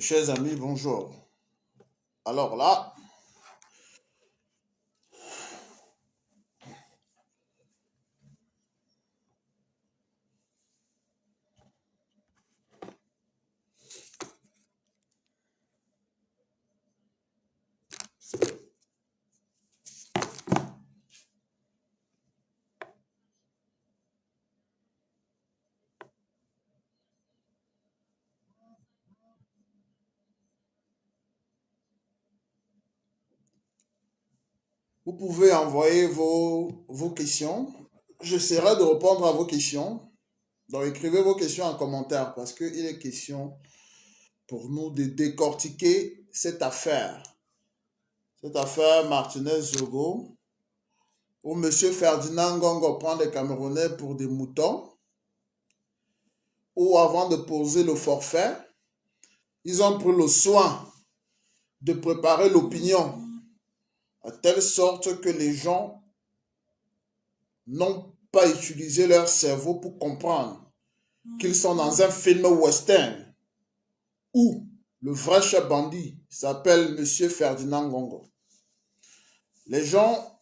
Mes chers amis, bonjour. Alors là, vous pouvez envoyer vos questions. J'essaierai de répondre à vos questions. Donc écrivez vos questions en commentaire parce qu'il est question pour nous de décortiquer cette affaire. Cette affaire Martinez-Zogo, où M. Ferdinand Ngongo prend les Camerounais pour des moutons, où avant de poser le forfait, ils ont pris le soin de préparer l'opinion à telle sorte que les gens n'ont pas utilisé leur cerveau pour comprendre qu'ils sont dans un film western où le vrai chef bandit s'appelle Monsieur Ferdinand Ngongo. Les gens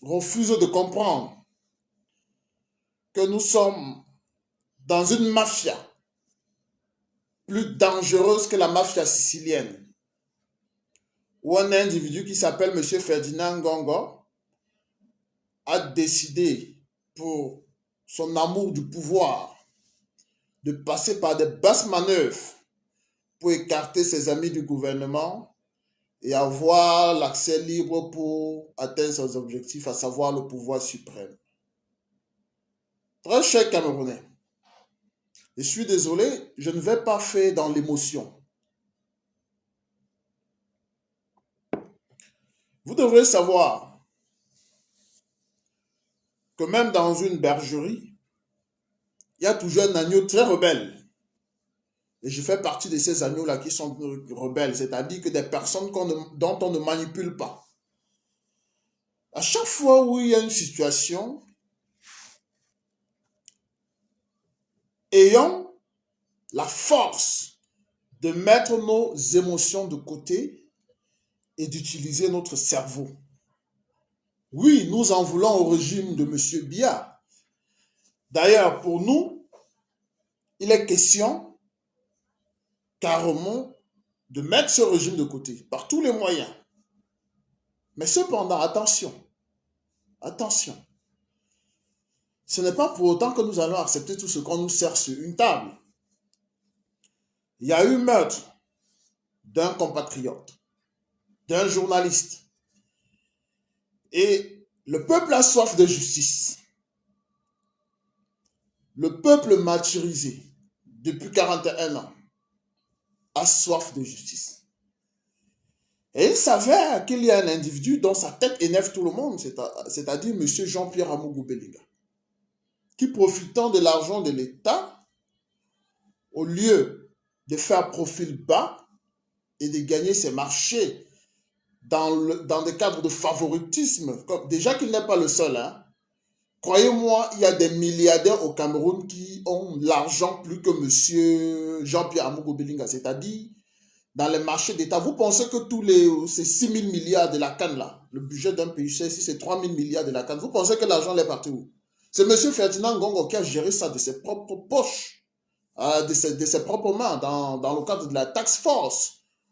refusent de comprendre que nous sommes dans une mafia plus dangereuse que la mafia sicilienne, où un individu qui s'appelle Monsieur Ferdinand Ngongo a décidé, pour son amour du pouvoir, de passer par des basses manœuvres pour écarter ses amis du gouvernement et avoir l'accès libre pour atteindre ses objectifs, à savoir le pouvoir suprême. Très cher Camerounais, je suis désolé, je ne vais pas faire dans l'émotion. Vous devrez savoir que même dans une bergerie, il y a toujours un agneau très rebelle. Et je fais partie de ces agneaux-là qui sont rebelles, c'est-à-dire que des personnes dont on ne manipule pas. À chaque fois où il y a une situation, ayons la force de mettre nos émotions de côté et d'utiliser notre cerveau. Oui, nous en voulons au régime de M. Biya. D'ailleurs, pour nous, il est question carrément de mettre ce régime de côté par tous les moyens. Mais cependant, attention, attention. Ce n'est pas pour autant que nous allons accepter tout ce qu'on nous sert sur une table. Il y a eu meurtre d'un compatriote, d'un journaliste. Et le peuple a soif de justice. Le peuple martyrisé depuis 41 ans a soif de justice. Et il s'avère qu'il y a un individu dont sa tête énerve tout le monde, c'est-à-dire M. Jean-Pierre Amougou Bellinga, qui, profitant de l'argent de l'État, au lieu de faire profil bas et de gagner ses marchés dans des cadres de favoritisme, déjà qu'il n'est pas le seul, hein. Croyez-moi, il y a des milliardaires au Cameroun qui ont l'argent plus que M. Jean-Pierre Amougou Bellinga, c'est-à-dire dans les marchés d'État. Vous pensez que ces 6 000 milliards de la canne là, le budget d'un pays, c'est 3 000 milliards de la canne, vous pensez que l'argent est parti où? C'est M. Ferdinand Ngongo qui a géré ça de ses propres poches, de ses propres mains, dans le cadre de la tax force.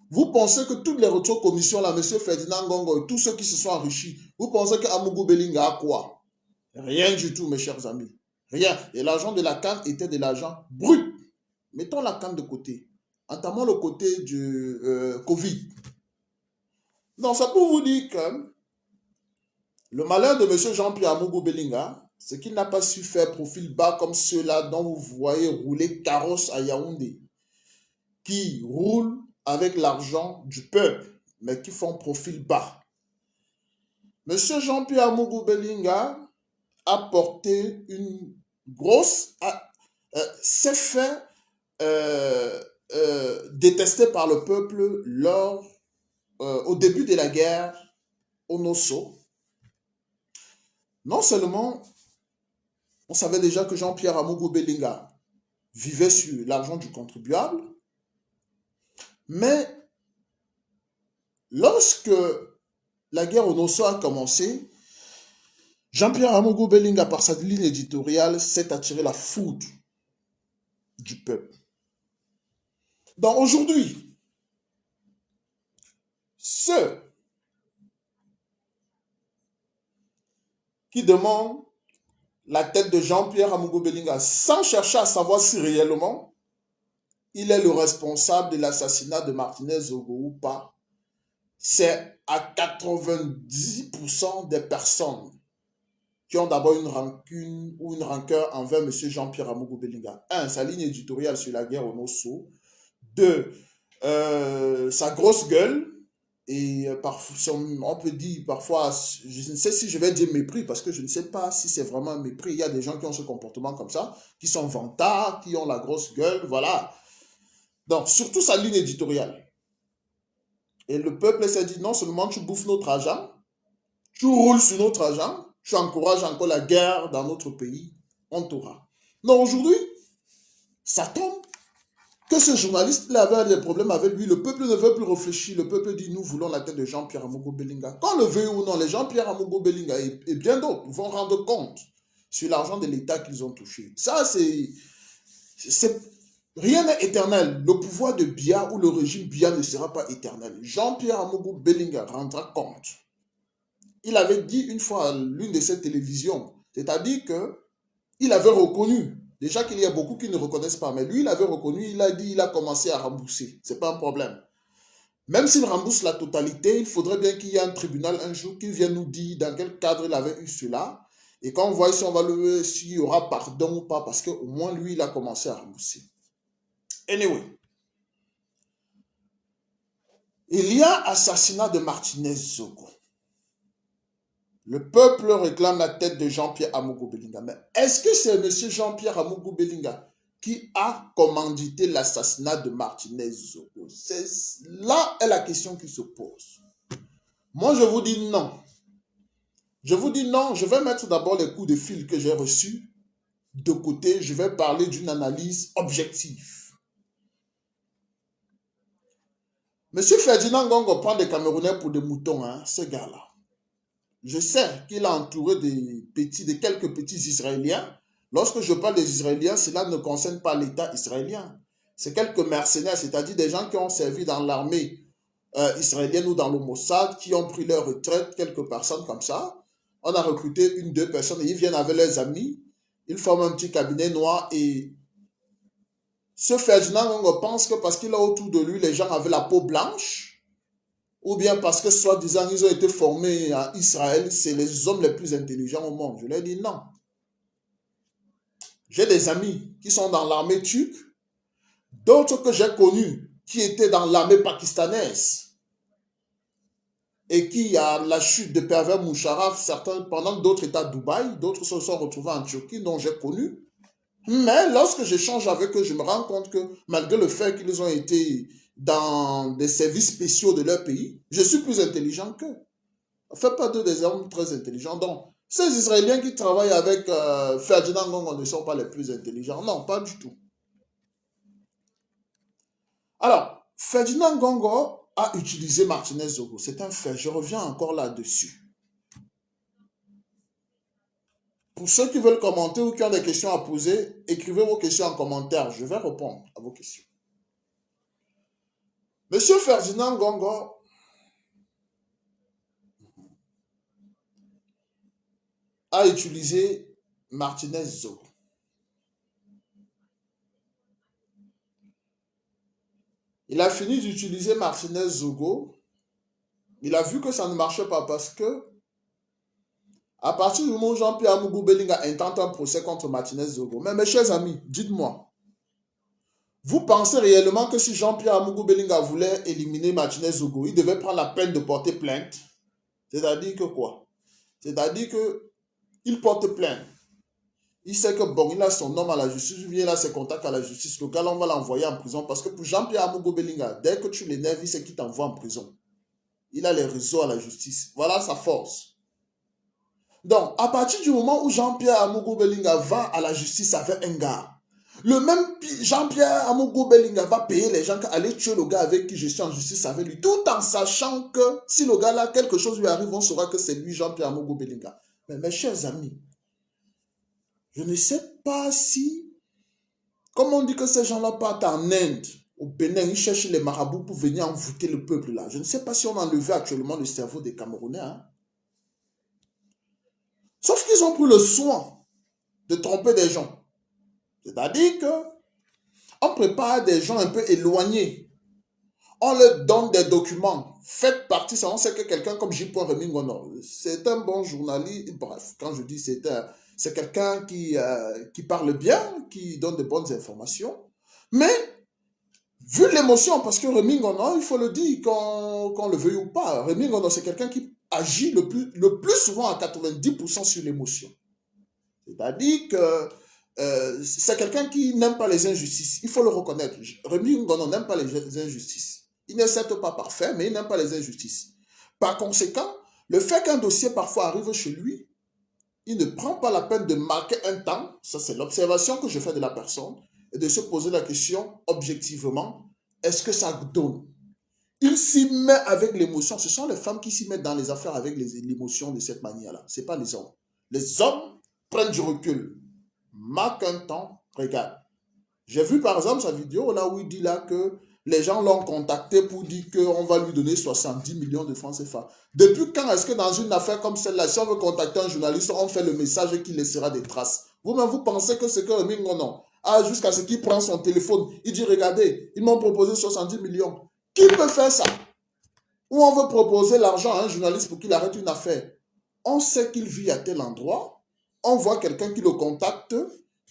Vous pensez que toutes les rétrocommissions là, M. Ferdinand Ngongo et tous ceux qui se sont enrichis, vous pensez que Amougou Bellinga a quoi? Rien du tout, mes chers amis. Rien. Et l'argent de la canne était de l'argent brut. Mettons la canne de côté. Entamons le côté du Covid. Donc, ça pour vous dire que le malheur de M. Jean-Pierre Amougou Bellinga, c'est qu'il n'a pas su faire profil bas comme ceux-là dont vous voyez rouler carrosse à Yaoundé, qui roulent avec l'argent du peuple, mais qui font profil bas. M. Jean-Pierre Amougou Bellinga a porté une grosse... s'est fait détesté par le peuple au début de la guerre au Nosso. Non seulement on savait déjà que Jean-Pierre Amougou Bellinga vivait sur l'argent du contribuable, Mais lorsque la guerre au Nosso a commencé, Jean-Pierre Amogo Belinga, par sa ligne éditoriale, s'est attiré la foudre du peuple. Donc aujourd'hui, ceux qui demandent la tête de Jean-Pierre Amogo Belinga sans chercher à savoir si réellement il est le responsable de l'assassinat de Martinez Zogo ou pas, c'est à 90% des personnes qui ont d'abord une rancune ou une rancœur envers M. Jean-Pierre Amogo Belinga. Un, sa ligne éditoriale sur la guerre au Nosso. Deux, sa grosse gueule. Et on peut dire parfois, je ne sais si je vais dire mépris, parce que je ne sais pas si c'est vraiment un mépris. Il y a des gens qui ont ce comportement comme ça, qui sont vantards, qui ont la grosse gueule, voilà. Donc, surtout sa ligne éditoriale. Et le peuple s'est dit, non seulement tu bouffes notre argent, tu roules sur notre argent, tu encourages encore la guerre dans notre pays, on t'aura. Non, aujourd'hui, ça tombe que ce journaliste-là avait des problèmes avec lui. Le peuple ne veut plus réfléchir. Le peuple dit, nous voulons la tête de Jean-Pierre Amogo Belinga. Qu'on le veuille ou non, les Jean-Pierre Amogo Belinga et bien d'autres vont rendre compte sur l'argent de l'État qu'ils ont touché. Ça, rien n'est éternel. Le pouvoir de Biya ou le régime Biya ne sera pas éternel. Jean-Pierre Amogo Belinga rendra compte. Il avait dit une fois à l'une de ses télévisions, c'est-à-dire qu'il avait reconnu, déjà qu'il y a beaucoup qui ne reconnaissent pas, mais lui, il avait reconnu, il a dit, il a commencé à rembourser. Ce n'est pas un problème. Même s'il rembourse la totalité, il faudrait bien qu'il y ait un tribunal un jour qui vienne nous dire dans quel cadre il avait eu cela. Et quand on voit si on va s'il y aura pardon ou pas, parce qu'au moins lui, il a commencé à rembourser. Anyway. Il y a assassinat de Martinez Zogo. Le peuple réclame la tête de Jean-Pierre Amogo Belinga. Mais est-ce que c'est M. Jean-Pierre Amogo Belinga qui a commandité l'assassinat de Martinez Zogo? Là est la question qui se pose. Moi, je vous dis non. Je vous dis non. Je vais mettre d'abord les coups de fil que j'ai reçus de côté. Je vais parler d'une analyse objective. M. Ferdinand Ngongo prend des Camerounais pour des moutons, hein, ce gars-là. Je sais qu'il a entouré de quelques petits Israéliens. Lorsque je parle des Israéliens, cela ne concerne pas l'État israélien. C'est quelques mercenaires, c'est-à-dire des gens qui ont servi dans l'armée israélienne ou dans le Mossad, qui ont pris leur retraite, quelques personnes comme ça. On a recruté une, deux personnes et ils viennent avec leurs amis. Ils forment un petit cabinet noir et ce Ferdinand Ngongo pense que parce qu'il a autour de lui les gens avaient la peau blanche, ou bien parce que soi-disant ils ont été formés à Israël, c'est les hommes les plus intelligents au monde. Je leur ai dit non. J'ai des amis qui sont dans l'armée turque, d'autres que j'ai connus qui étaient dans l'armée pakistanaise et qui, à la chute de Pervez Musharraf, certains, pendant d'autres étaient à Dubaï, d'autres se sont retrouvés en Turquie, dont j'ai connu. Mais lorsque j'échange avec eux, je me rends compte que malgré le fait qu'ils ont été dans des services spéciaux de leur pays, je suis plus intelligent qu'eux. Ne faites pas d'eux des hommes très intelligents. Donc, ces Israéliens qui travaillent avec Ferdinand Ngongo ne sont pas les plus intelligents. Non, pas du tout. Alors, Ferdinand Ngongo a utilisé Martinez Zogo. C'est un fait. Je reviens encore là-dessus. Pour ceux qui veulent commenter ou qui ont des questions à poser, écrivez vos questions en commentaire. Je vais répondre à vos questions. Monsieur Ferdinand Ngongo a utilisé Martinez Zogo. Il a fini d'utiliser Martinez Zogo. Il a vu que ça ne marchait pas parce que à partir du moment où Jean-Pierre Amogo Belinga intente un procès contre Martinez Zogo, mais mes chers amis, dites-moi, vous pensez réellement que si Jean-Pierre Amogo Belinga voulait éliminer Martinez Zogo, il devait prendre la peine de porter plainte? C'est-à-dire que quoi? C'est-à-dire qu'il porte plainte. Il sait que bon, il a son nom à la justice, ou bien il a ses contacts à la justice locale, on va l'envoyer en prison. Parce que pour Jean-Pierre Amogo Belinga, dès que tu l'énerves, il sait qu'il t'envoie en prison. Il a les réseaux à la justice. Voilà sa force. Donc, à partir du moment où Jean-Pierre Amogo Belinga va à la justice avec un gars, Le même Jean-Pierre Amogo Bellinga va payer les gens qui allaient tuer le gars avec qui je suis en justice avec lui, tout en sachant que si le gars là, quelque chose lui arrive, on saura que c'est lui, Jean-Pierre Amogo Bellinga. Mais mes chers amis, je ne sais pas si, comme on dit que ces gens-là partent en Inde, au Bénin, ils cherchent les marabouts pour venir envoûter le peuple là. Je ne sais pas si on a enlevé actuellement le cerveau des Camerounais. Hein. Sauf qu'ils ont pris le soin de tromper des gens. C'est-à-dire que on prépare des gens un peu éloignés. On leur donne des documents. Faites partie, ça on sait que quelqu'un comme J. Remingono, c'est un bon journaliste. Bref, quand je dis c'est quelqu'un qui parle bien, qui donne de bonnes informations. Mais, vu l'émotion, parce que Remingono, il faut le dire, qu'on le veuille ou pas, Remingono, c'est quelqu'un qui agit le plus souvent à 90% sur l'émotion. C'est-à-dire que c'est quelqu'un qui n'aime pas les injustices. Il faut le reconnaître. Rémi Ngono n'aime pas les injustices. Il n'est certes pas parfait, mais il n'aime pas les injustices. Par conséquent, le fait qu'un dossier parfois arrive chez lui, il ne prend pas la peine de marquer un temps, ça c'est l'observation que je fais de la personne, et de se poser la question objectivement, est-ce que ça donne? Il s'y met avec l'émotion. Ce sont les femmes qui s'y mettent dans les affaires avec l'émotion de cette manière-là. Ce n'est pas les hommes. Les hommes prennent du recul. Marque un temps, regarde. J'ai vu par exemple sa vidéo là où il dit là que les gens l'ont contacté pour dire qu'on va lui donner 70 millions de francs CFA. Depuis quand est-ce que dans une affaire comme celle-là, si on veut contacter un journaliste, on fait le message qui laissera des traces? Vous-même, vous pensez que c'est que Mingo non. Ah, jusqu'à ce qu'il prend son téléphone, il dit, regardez, ils m'ont proposé 70 millions. Qui peut faire ça? Ou on veut proposer l'argent à un journaliste pour qu'il arrête une affaire. On sait qu'il vit à tel endroit, on voit quelqu'un qui le contacte,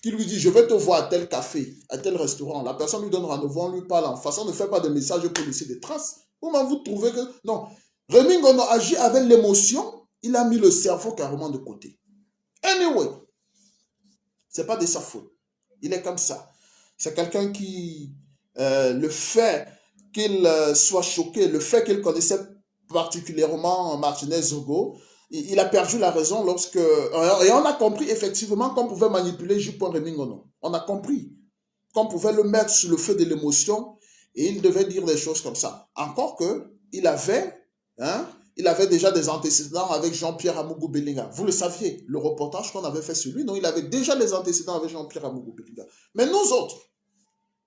qui lui dit, je vais te voir à tel café, à tel restaurant. La personne lui donne rendez-vous, on lui parle en face. On ne fait pas de message pour laisser des traces. Comment vous trouvez que... Non. Rémi Ngono agit avec l'émotion, il a mis le cerveau carrément de côté. Anyway, c'est pas de sa faute. Il est comme ça. C'est quelqu'un qui... le fait qu'il soit choqué, le fait qu'il connaissait particulièrement Martinez Zogo, il a perdu la raison lorsque... Et on a compris effectivement qu'on pouvait manipuler J. Remingono. On a compris qu'on pouvait le mettre sur le feu de l'émotion et il devait dire des choses comme ça. Encore que il avait déjà des antécédents avec Jean-Pierre Amougou Bellinga. Vous le saviez, le reportage qu'on avait fait sur lui, non, il avait déjà des antécédents avec Jean-Pierre Amougou Bellinga. Mais nous autres,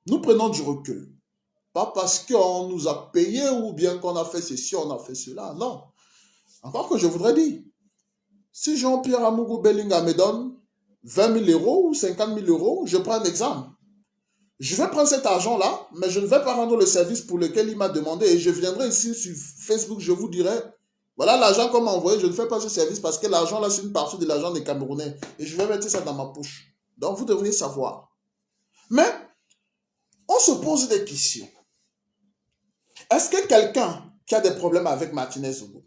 nous prenons du recul. Pas parce qu'on nous a payé ou bien qu'on a fait ceci, on a fait cela. Non. Encore que je voudrais dire, si Jean-Pierre Amougou Bellinga me donne 20 000 euros ou 50 000 euros, je prends un exemple. Je vais prendre cet argent-là, mais je ne vais pas rendre le service pour lequel il m'a demandé. Et je viendrai ici sur Facebook, je vous dirai, voilà l'argent qu'on m'a envoyé, je ne fais pas ce service parce que l'argent là, c'est une partie de l'argent des Camerounais. Et je vais mettre ça dans ma poche. Donc vous devriez savoir. Mais, on se pose des questions. Est-ce que quelqu'un qui a des problèmes avec Martinez Zogo,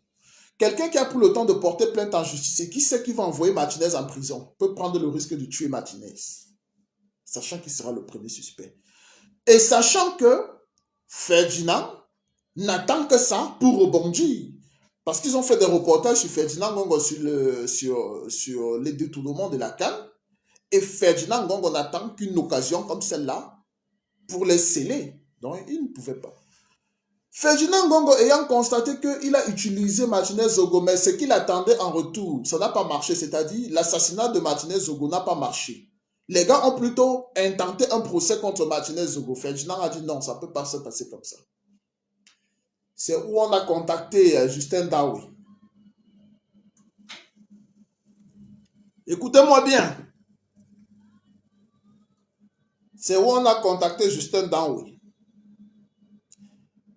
quelqu'un qui a pris le temps de porter plainte en justice et qui sait qu'il va envoyer Martinez en prison, peut prendre le risque de tuer Martinez, sachant qu'il sera le premier suspect. Et sachant que Ferdinand n'attend que ça pour rebondir. Parce qu'ils ont fait des reportages sur Ferdinand Ngongo sur les détournements de la CAN. Et Ferdinand Ngongo n'attend qu'une occasion comme celle-là pour les sceller. Donc, il ne pouvait pas. Ferdinand Ngongo ayant constaté qu'il a utilisé Martinez Zogo, mais ce qu'il attendait en retour, ça n'a pas marché. C'est-à-dire, l'assassinat de Martinez Zogo n'a pas marché. Les gars ont plutôt intenté un procès contre Martinez Zogo. Ferdinand a dit non, ça ne peut pas se passer comme ça. C'est où on a contacté Justin Daoui. Écoutez-moi bien. C'est où on a contacté Justin Daoui.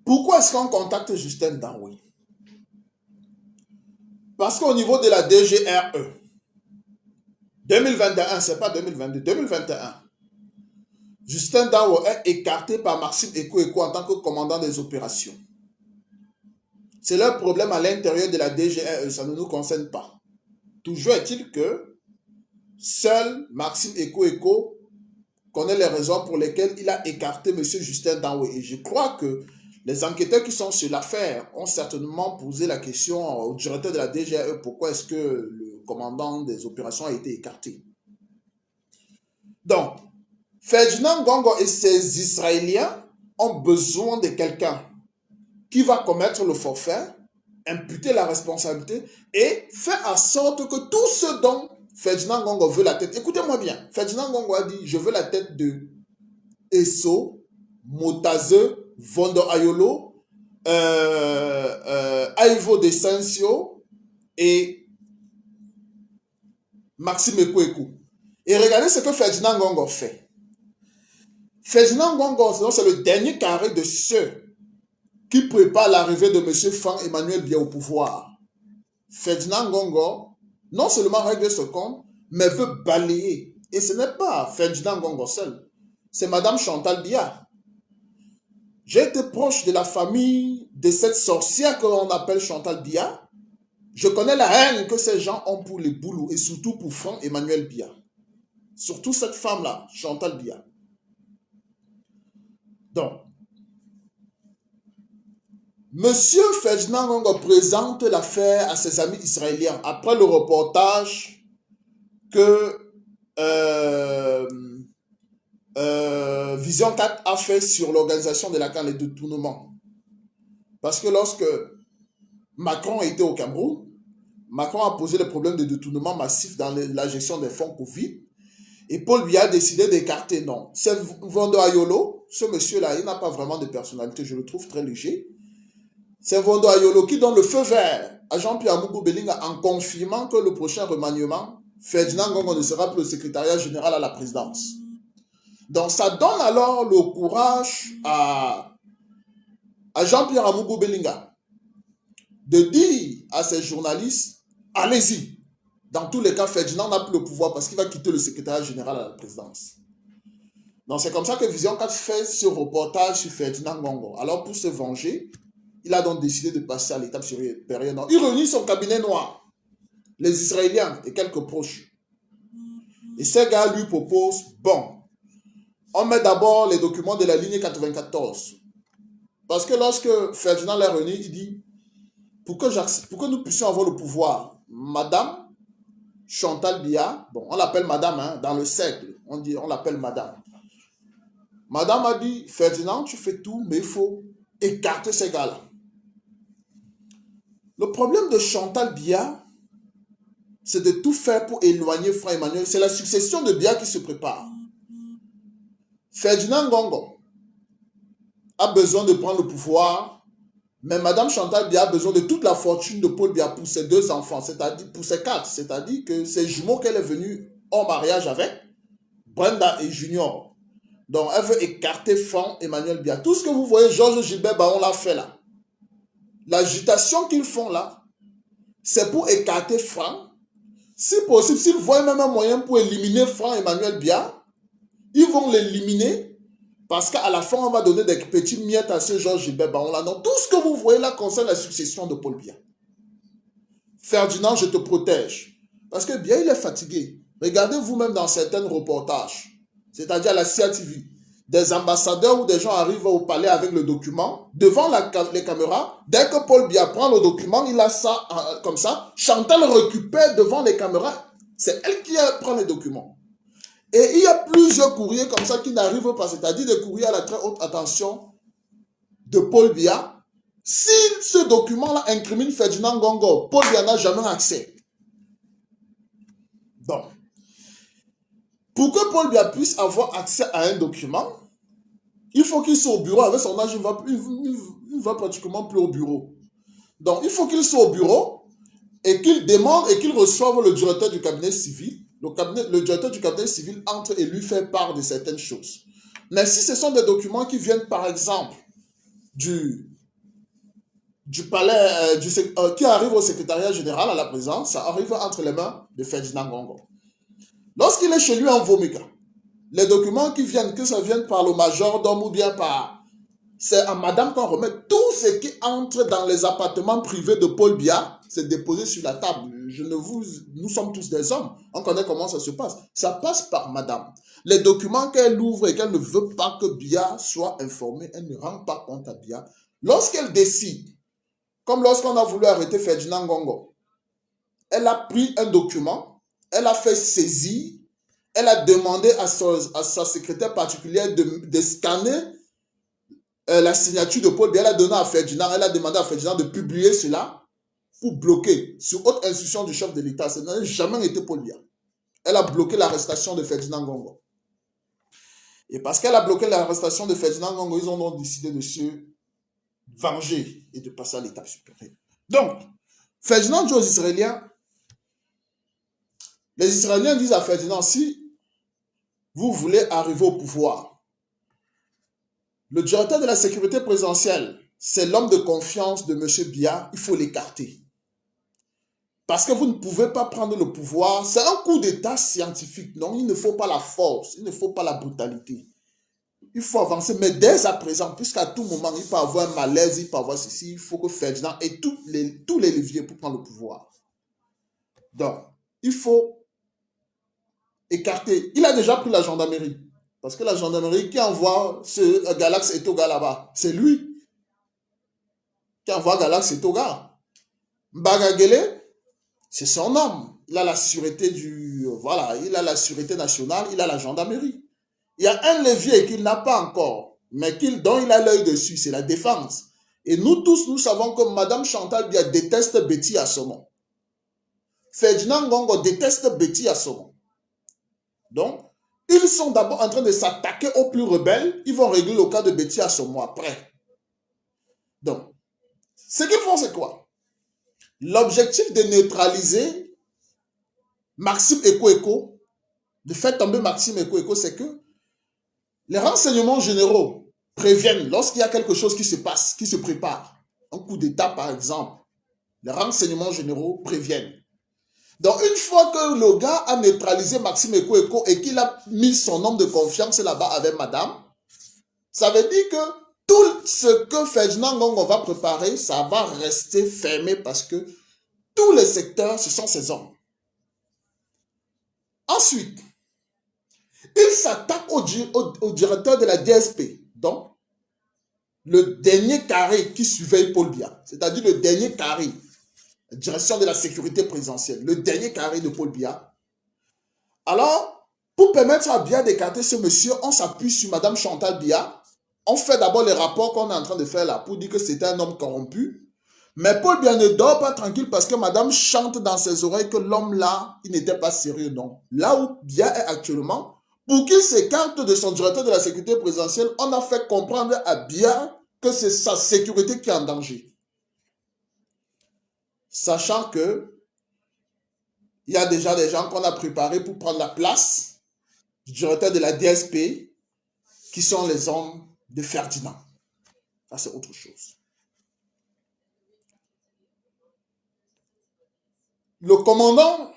Pourquoi est-ce qu'on contacte Justin Daoui? Parce qu'au niveau de la DGRE, 2021, c'est pas 2022, 2021, Justin Daoui est écarté par Maxime Eko en tant que commandant des opérations. C'est leur problème à l'intérieur de la DGRE, ça ne nous concerne pas. Toujours est-il que seul Maxime Eko connaît les raisons pour lesquelles il a écarté M. Justin Daoui. Et je crois que les enquêteurs qui sont sur l'affaire ont certainement posé la question au directeur de la DGRE pourquoi est-ce que le commandant des opérations a été écarté. Donc, Ferdinand Ngongo et ses Israéliens ont besoin de quelqu'un qui va commettre le forfait, imputer la responsabilité et faire en sorte que tout ce dont Ferdinand Ngongo veut la tête. Écoutez-moi bien. Ferdinand Ngongo a dit, je veux la tête de Esso, Motaze, Vondo Ayolo, Aivo de Sancio et Maxime Ekouekou. Et regardez ce que Ferdinand Ngongo fait. Ferdinand Ngongo, c'est le dernier carré de ceux qui préparent l'arrivée de M. Franck-Emmanuel Biya au pouvoir. Ferdinand Ngongo, non seulement règle ce compte, mais veut balayer. Et ce n'est pas Ferdinand Ngongo seul, c'est Madame Chantal Biya. J'ai été proche de la famille de cette sorcière que l'on appelle Chantal Biya. Je connais la haine que ces gens ont pour les boulous et surtout pour Franck-Emmanuel Biya. Surtout cette femme-là, Chantal Biya. Donc, Monsieur Ferdinand Ngongo présente l'affaire à ses amis israéliens après le reportage que Vision 4 a fait sur l'organisation de la CAN, les détournements. Parce que lorsque Macron était au Cameroun, Macron a posé le problème de détournement massif dans la gestion des fonds Covid. Et Paul Biya a décidé d'écarter. Non, c'est Vondo Ayolo, ce monsieur-là, il n'a pas vraiment de personnalité, je le trouve très léger. C'est Vondo Ayolo qui donne le feu vert à Jean-Pierre Amougou Belinga en confirmant que le prochain remaniement, Ferdinand Ngongo ne sera plus le secrétariat général à la présidence. Donc ça donne alors le courage à Jean-Pierre Amougou Belinga de dire à ses journalistes, allez-y. Dans tous les cas, Ferdinand n'a plus le pouvoir parce qu'il va quitter le secrétariat général à la présidence. Donc c'est comme ça que Vision 4 fait ce reportage sur Ferdinand Ngongo. Alors pour se venger, il a donc décidé de passer à l'étape supérieure. Il réunit son cabinet noir, les Israéliens et quelques proches. Et ces gars lui proposent, bon, on met d'abord les documents de la ligne 94. Parce que lorsque Ferdinand l'a réuni, il dit, pour que nous puissions avoir le pouvoir, Madame Chantal Biya, bon, on l'appelle Madame, hein, dans le siècle, on l'appelle Madame. Madame a dit, Ferdinand, tu fais tout, mais il faut écarter ces gars-là. Le problème de Chantal Biya, c'est de tout faire pour éloigner Frère Emmanuel. C'est la succession de Biya qui se prépare. Ferdinand Ngongo a besoin de prendre le pouvoir, mais Madame Chantal Biya a besoin de toute la fortune de Paul Biya pour ses 2 enfants, c'est-à-dire pour ses 4, c'est-à-dire que ses jumeaux qu'elle est venue en mariage avec, Brenda et Junior. Donc elle veut écarter Franck-Emmanuel Biya. Tout ce que vous voyez, Georges Gilbert Baron l'a fait là. L'agitation qu'ils font là, c'est pour écarter Franck. Si possible, s'ils voient même un moyen pour éliminer Franck-Emmanuel Biya, ils vont l'éliminer parce qu'à la fin, on va donner des petits miettes à ce Georges Gilbert Baron là. Donc tout ce que vous voyez là concerne la succession de Paul Biya. Ferdinand, je te protège. Parce que Biya, il est fatigué. Regardez vous-même dans certains reportages, c'est-à-dire à la CATV, des ambassadeurs ou des gens arrivent au palais avec le document, devant les caméras, dès que Paul Biya prend le document, il a ça comme ça, Chantal récupère devant les caméras, c'est elle qui prend les documents. Et il y a plusieurs courriers comme ça qui n'arrivent pas, c'est-à-dire des courriers à la très haute attention de Paul Biya. Si ce document-là incrimine Ferdinand Ngongo, Paul Biya n'a jamais accès. Donc, pour que Paul Biya puisse avoir accès à un document, il faut qu'il soit au bureau. Avec son âge, il ne va pratiquement plus au bureau. Donc, il faut qu'il soit au bureau et qu'il demande et qu'il reçoive le directeur du cabinet civil. Le directeur du cabinet civil entre et lui fait part de certaines choses. Mais si ce sont des documents qui viennent, par exemple, du palais, qui arrivent au secrétariat général à la présidence, ça arrive entre les mains de Ferdinand Ngongo. Lorsqu'il est chez lui en Vomika, les documents qui viennent, que ça vienne par le majordome ou bien par... C'est à madame qu'on remet tout ce qui entre dans les appartements privés de Paul Biya, c'est déposé sur la table. Nous sommes tous des hommes. On connaît comment ça se passe. Ça passe par madame. Les documents qu'elle ouvre et qu'elle ne veut pas que Biya soit informé, elle ne rend pas compte à Biya. Lorsqu'elle décide, comme lorsqu'on a voulu arrêter Ferdinand Ngongo, elle a pris un document, elle a fait saisir Elle a demandé à sa secrétaire particulière de scanner la signature de Paul Biya. Elle a donné à Ferdinand, elle a demandé à Ferdinand de publier cela pour bloquer, sur haute instruction du chef de l'État. Ça n'a jamais été Paul Biya. Elle a bloqué l'arrestation de Ferdinand Ngongo. Et parce qu'elle a bloqué l'arrestation de Ferdinand Ngongo, ils ont donc décidé de se venger et de passer à l'étape supérieure. Donc, Ferdinand dit aux Israéliens, les Israéliens disent à Ferdinand, si vous voulez arriver au pouvoir, le directeur de la sécurité présidentielle, c'est l'homme de confiance de M. Biya, il faut l'écarter. Parce que vous ne pouvez pas prendre le pouvoir. C'est un coup d'État scientifique. Non, il ne faut pas la force, il ne faut pas la brutalité. Il faut avancer, mais dès à présent, puisqu'à tout moment, il peut avoir un malaise, il peut avoir ceci, il faut que Ferdinand ait tous les leviers pour prendre le pouvoir. Donc, il faut écarter. Il a déjà pris la gendarmerie. Parce que la gendarmerie qui envoie ce Galax Etoga là-bas, c'est lui qui envoie Galax Etoga. Mbagagele, c'est son homme. Il a la sûreté voilà, il a la sûreté nationale, il a la gendarmerie. Il y a un levier qu'il n'a pas encore, mais dont il a l'œil dessus, c'est la défense. Et nous tous, nous savons que Mme Chantal Biya déteste Betty Assomon. Ferdinand Ngongo déteste Betty Assomon. Donc, ils sont d'abord en train de s'attaquer aux plus rebelles. Ils vont régler le cas de Betty Assomon après. Donc, ce qu'ils font, c'est quoi? L'objectif de neutraliser Maxime Eko, de faire tomber Maxime Eko, c'est que les renseignements généraux préviennent lorsqu'il y a quelque chose qui se passe, qui se prépare. Un coup d'État, par exemple. Les renseignements généraux préviennent. Donc, une fois que le gars a neutralisé Maxime Eko et qu'il a mis son homme de confiance là-bas avec madame, ça veut dire que tout ce que Ferdinand Ngongo va préparer, ça va rester fermé parce que tous les secteurs, ce sont ses hommes. Ensuite, il s'attaque au directeur de la DSP, donc le dernier carré qui surveille Paul Biya, c'est-à-dire le dernier carré, la direction de la sécurité présidentielle, le dernier carré de Paul Biya. Alors, pour permettre à Biya d'écarter ce monsieur, on s'appuie sur Mme Chantal Biya. On fait d'abord les rapports qu'on est en train de faire là pour dire que c'était un homme corrompu. Mais Paul Biya ne dort pas tranquille parce que Madame chante dans ses oreilles que l'homme là, il n'était pas sérieux. Donc, là où Biya est actuellement, pour qu'il s'écarte de son directeur de la sécurité présidentielle, on a fait comprendre à Biya que c'est sa sécurité qui est en danger. Sachant que il y a déjà des gens qu'on a préparés pour prendre la place du directeur de la DSP, qui sont les hommes de Ferdinand. Ça, c'est autre chose. Le commandant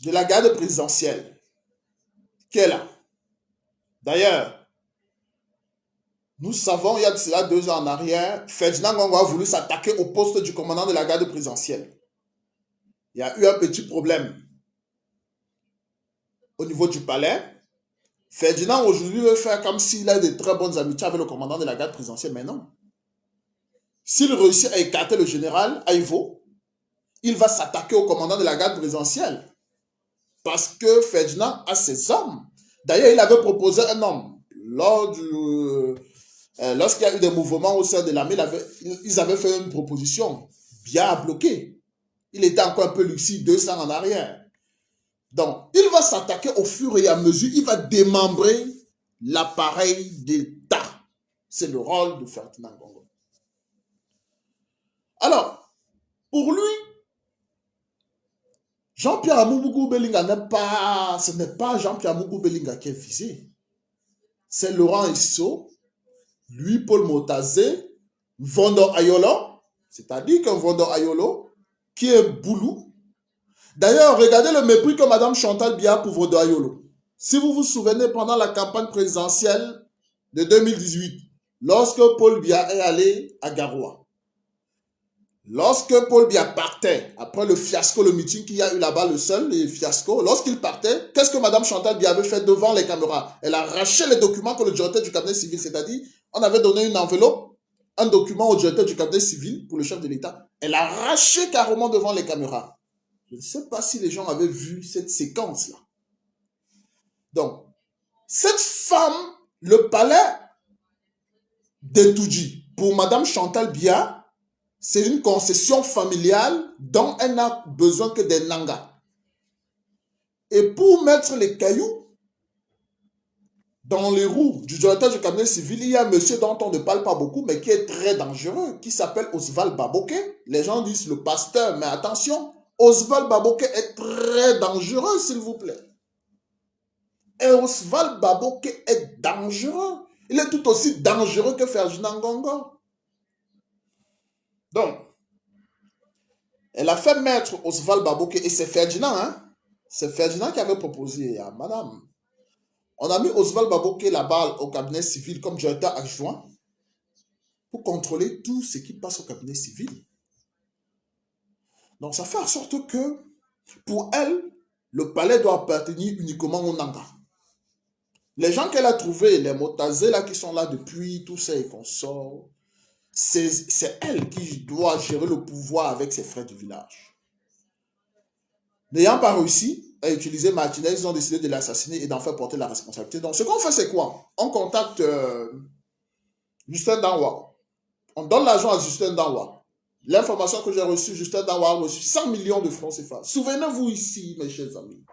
de la garde présidentielle, qui est là. D'ailleurs, nous savons, il y a de cela 2 ans en arrière, Ferdinand Ngongo a voulu s'attaquer au poste du commandant de la garde présidentielle. Il y a eu un petit problème au niveau du palais. Ferdinand aujourd'hui veut faire comme s'il a de très bonnes amitiés avec le commandant de la garde présidentielle, mais non. S'il réussit à écarter le général Aïvo, il va s'attaquer au commandant de la garde présidentielle. Parce que Ferdinand a ses hommes. D'ailleurs, il avait proposé un homme. Lorsqu'il y a eu des mouvements au sein de l'armée, ils avaient fait une proposition. Bien à bloquer. Il était encore un peu lucide 200 en arrière. Donc, il va s'attaquer au fur et à mesure. Il va démembrer l'appareil d'État. C'est le rôle de Ferdinand Ngongo. Alors, pour lui, Jean-Pierre Amouboukou Belinga ce n'est pas Jean-Pierre Amouboukou Belinga qui est visé. C'est Laurent Isso, lui, Paul Motazé, Vondo Ayolo, c'est-à-dire qu'un Vondo Ayolo, qui est Boulou. D'ailleurs, regardez le mépris que Mme Chantal Biya pour Vondo Ayolo. Si vous vous souvenez, pendant la campagne présidentielle de 2018, lorsque Paul Biya est allé à Garoua, lorsque Paul Biya partait, après le fiasco, le meeting qu'il y a eu là-bas, le seul fiasco, lorsqu'il partait, qu'est-ce que Mme Chantal Biya avait fait devant les caméras? Elle a arraché les documents que le directeur du cabinet civil, c'est-à-dire, on avait donné une enveloppe, un document au directeur du cabinet civil pour le chef de l'État. Elle a arraché carrément devant les caméras. Je ne sais pas si les gens avaient vu cette séquence-là. Donc, cette femme, le palais de Touji, pour Madame Chantal Biya, c'est une concession familiale dont elle n'a besoin que des nangas. Et pour mettre les cailloux dans les roues du directeur du cabinet civil, il y a un monsieur dont on ne parle pas beaucoup, mais qui est très dangereux, qui s'appelle Oswald Baboke. Les gens disent le pasteur, mais attention, Oswald Baboke est très dangereux, s'il vous plaît. Et Oswald Baboke est dangereux. Il est tout aussi dangereux que Ferdinand Ngongo. Donc, elle a fait mettre Oswald Baboke, et c'est Ferdinand, hein? C'est Ferdinand qui avait proposé à madame. On a mis Oswald Baboke là-bas au cabinet civil comme directeur adjoint pour contrôler tout ce qui passe au cabinet civil. Donc, ça fait en sorte que, pour elle, le palais doit appartenir uniquement au Nanga. Les gens qu'elle a trouvés, les Motazé là qui sont là depuis tous ces consorts, c'est elle qui doit gérer le pouvoir avec ses frères du village. N'ayant pas réussi à utiliser Martinez, ils ont décidé de l'assassiner et d'en faire porter la responsabilité. Donc, ce qu'on fait, c'est quoi? On contacte Justin Danwa. On donne l'argent à Justin Danwa. L'information que j'ai reçue, Justin Danwa a reçu 100 millions de francs CFA. Souvenez-vous ici, mes chers amis.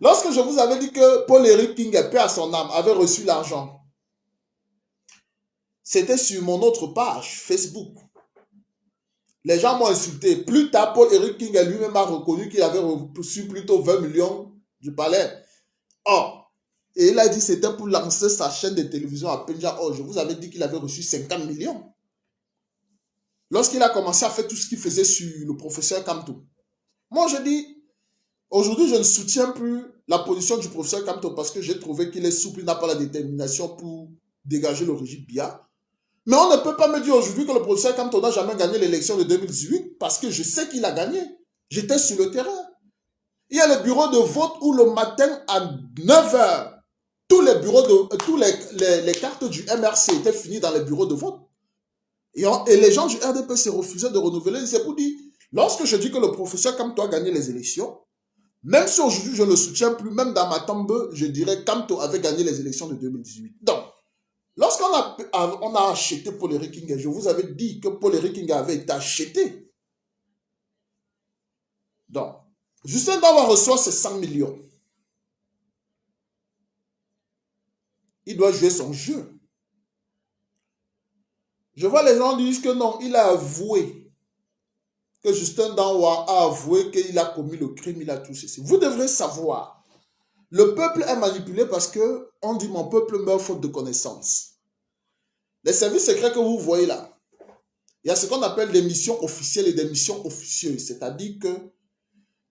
Lorsque je vous avais dit que Paul-Éric King, paix à son âme, avait reçu l'argent, c'était sur mon autre page Facebook. Les gens m'ont insulté. Plus tard, Paul-Éric King lui-même a reconnu qu'il avait reçu plutôt 20 millions du palais. Or, et il a dit que c'était pour lancer sa chaîne de télévision à Penja. Or, je vous avais dit qu'il avait reçu 50 millions. Lorsqu'il a commencé à faire tout ce qu'il faisait sur le professeur Kamto. Moi, je dis, aujourd'hui, je ne soutiens plus la position du professeur Kamto parce que j'ai trouvé qu'il est souple, il n'a pas la détermination pour dégager le régime Biya. Mais on ne peut pas me dire aujourd'hui que le professeur Kamto n'a jamais gagné l'élection de 2018 parce que je sais qu'il a gagné. J'étais sur le terrain. Il y a le bureau de vote où le matin à 9 h, tous les cartes du MRC étaient finies dans les bureaux de vote. Et les gens du RDP se refusaient de renouveler. C'est pour dire, lorsque je dis que le professeur Kamto a gagné les élections, même si aujourd'hui je ne le soutiens plus, même dans ma tombe, je dirais Kamto avait gagné les élections de 2018. Donc, lorsqu'on a acheté Paul-Éric King, je vous avais dit que Paul-Éric King avait été acheté. Donc, Justin Danwa reçoit ses 100 millions. Il doit jouer son jeu. Je vois les gens disent que non, il a avoué que Justin Danwa a avoué qu'il a commis le crime, il a tout ceci. Vous devrez savoir, le peuple est manipulé parce que on dit mon peuple meurt faute de connaissances. Les services secrets que vous voyez là, il y a ce qu'on appelle des missions officielles et des missions officieuses, c'est-à-dire que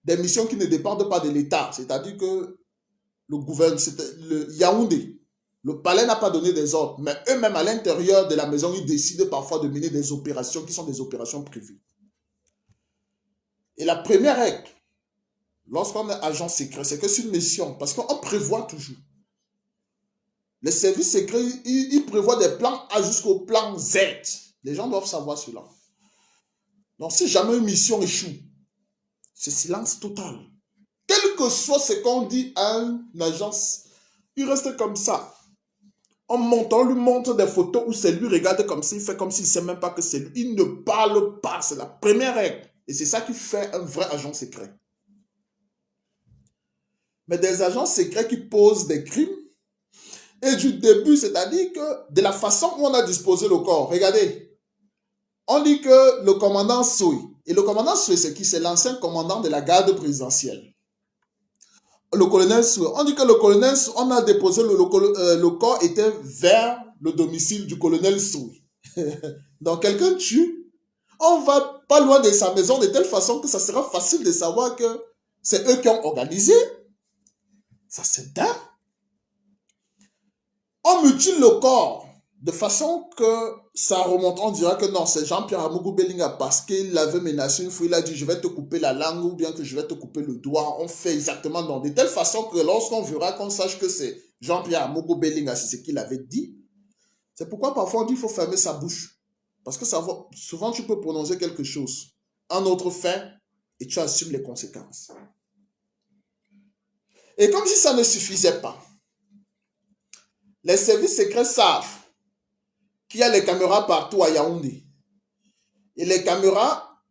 des missions qui ne dépendent pas de l'État, c'est-à-dire que le gouvernement, le Yaoundé, le palais n'a pas donné des ordres, mais eux-mêmes à l'intérieur de la maison, ils décident parfois de mener des opérations qui sont des opérations privées. Et la première règle, lorsqu'on est agent secret, c'est que c'est une mission, parce qu'on prévoit toujours. Les services secrets, ils prévoient des plans A jusqu'au plan Z. Les gens doivent savoir cela. Donc si jamais une mission échoue, c'est silence total. Quel que soit ce qu'on dit à une agence, il reste comme ça. On lui montre des photos où c'est lui, regarde comme ça, il fait comme s'il ne sait même pas que c'est lui. Il ne parle pas, c'est la première règle. Et c'est ça qui fait un vrai agent secret. Mais des agents secrets qui posent des crimes, et du début, c'est-à-dire que de la façon où on a disposé le corps, regardez, on dit que le commandant Soui, et le commandant Soui, c'est qui? C'est l'ancien commandant de la garde présidentielle. Le colonel Soui, on dit que le colonel Soui, on a déposé le corps était vers le domicile du colonel Soui. Donc quelqu'un tue, on va pas loin de sa maison de telle façon que ça sera facile de savoir que c'est eux qui ont organisé. Ça c'est dingue. On mutile le corps de façon que ça remonte. On dira que non, c'est Jean-Pierre Amougou Bellinga parce qu'il avait menacé une fois, il a dit je vais te couper la langue ou bien que je vais te couper le doigt. On fait exactement de telle façon que lorsqu'on verra qu'on sache que c'est Jean-Pierre Amougou Bellinga, c'est ce qu'il avait dit. C'est pourquoi parfois on dit qu'il faut fermer sa bouche. Parce que souvent tu peux prononcer quelque chose, un autre fait, et tu assumes les conséquences. Et comme si ça ne suffisait pas, les services secrets savent qu'il y a les caméras partout à Yaoundé. Et les caméras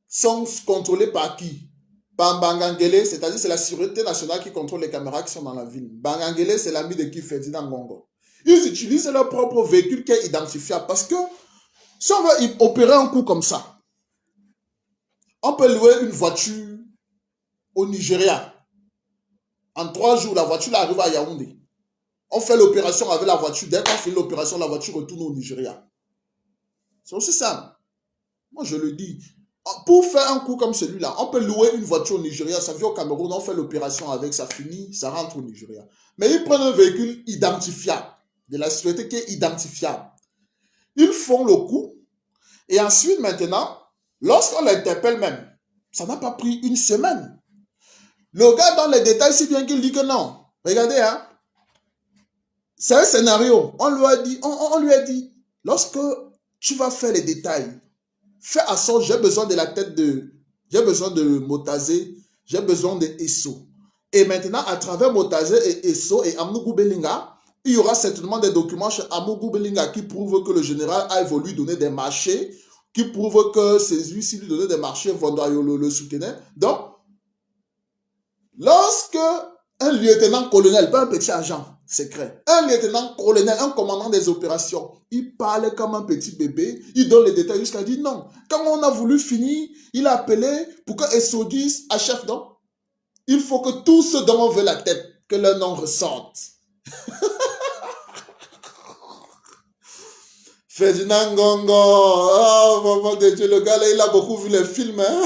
sont contrôlées par qui? Par Bangangele, c'est-à-dire c'est la sûreté nationale qui contrôle les caméras qui sont dans la ville. Bangangele, c'est l'ami de qui Ferdinand Ngongo. Ils utilisent leur propre véhicule qui est identifiable parce que si on veut opérer un coup comme ça, on peut louer une voiture au Nigeria. En 3 jours, la voiture arrive à Yaoundé. On fait l'opération avec la voiture. Dès qu'on fait l'opération, la voiture retourne au Nigeria. C'est aussi ça. Moi, je le dis. Pour faire un coup comme celui-là, on peut louer une voiture au Nigeria, ça vient au Cameroun, on fait l'opération avec, ça finit, ça rentre au Nigeria. Mais ils prennent un véhicule identifiable, de la sécurité qui est identifiable. Ils font le coup, et ensuite, maintenant, lorsqu'on l'interpelle même, ça n'a pas pris une semaine. Le gars, dans les détails, si bien qu'il dit que non. Regardez, hein, c'est un scénario. On lui a dit, lorsque tu vas faire les détails, fais à ça, j'ai besoin de la tête de... J'ai besoin de Motazé, j'ai besoin de Esso. Et maintenant, à travers Motazé et Esso et Amougou Belinga, il y aura certainement des documents chez Amougou Belinga qui prouvent que le général a voulu donner des marchés, qui prouvent que c'est lui-ci lui donner des marchés, Vondoyo le soutenait. Donc, lorsque un lieutenant-colonel, pas un petit agent secret, un lieutenant-colonel, un commandant des opérations, il parle comme un petit bébé, il donne les détails jusqu'à dire non. Quand on a voulu finir, il a appelé pour que Esso dise à chef, donc, il faut que tous ceux dont on veut la tête, que leur nom ressorte. Ferdinand Ngongo, oh maman de Dieu, le gars là, il a beaucoup vu les films, hein.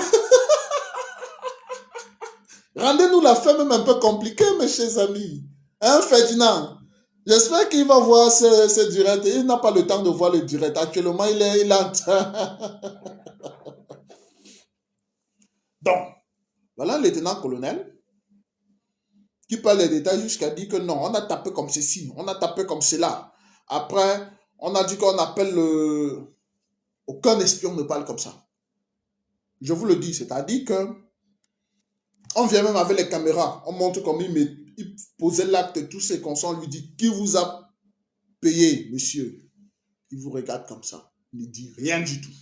Rendez-nous la fin même un peu compliquée, mes chers amis. Hein, Ferdinand? J'espère qu'il va voir ce direct. Il n'a pas le temps de voir le direct. Actuellement, il est en train. Donc, voilà le lieutenant-colonel qui parle les détails jusqu'à dire que non, on a tapé comme ceci, on a tapé comme cela. Après, on a dit qu'on appelle le... Aucun espion ne parle comme ça. Je vous le dis, c'est-à-dire que on vient même avec les caméras, on montre comme il posait l'acte, tous ces consents, on lui dit, qui vous a payé, monsieur? Il vous regarde comme ça, il ne dit rien du tout.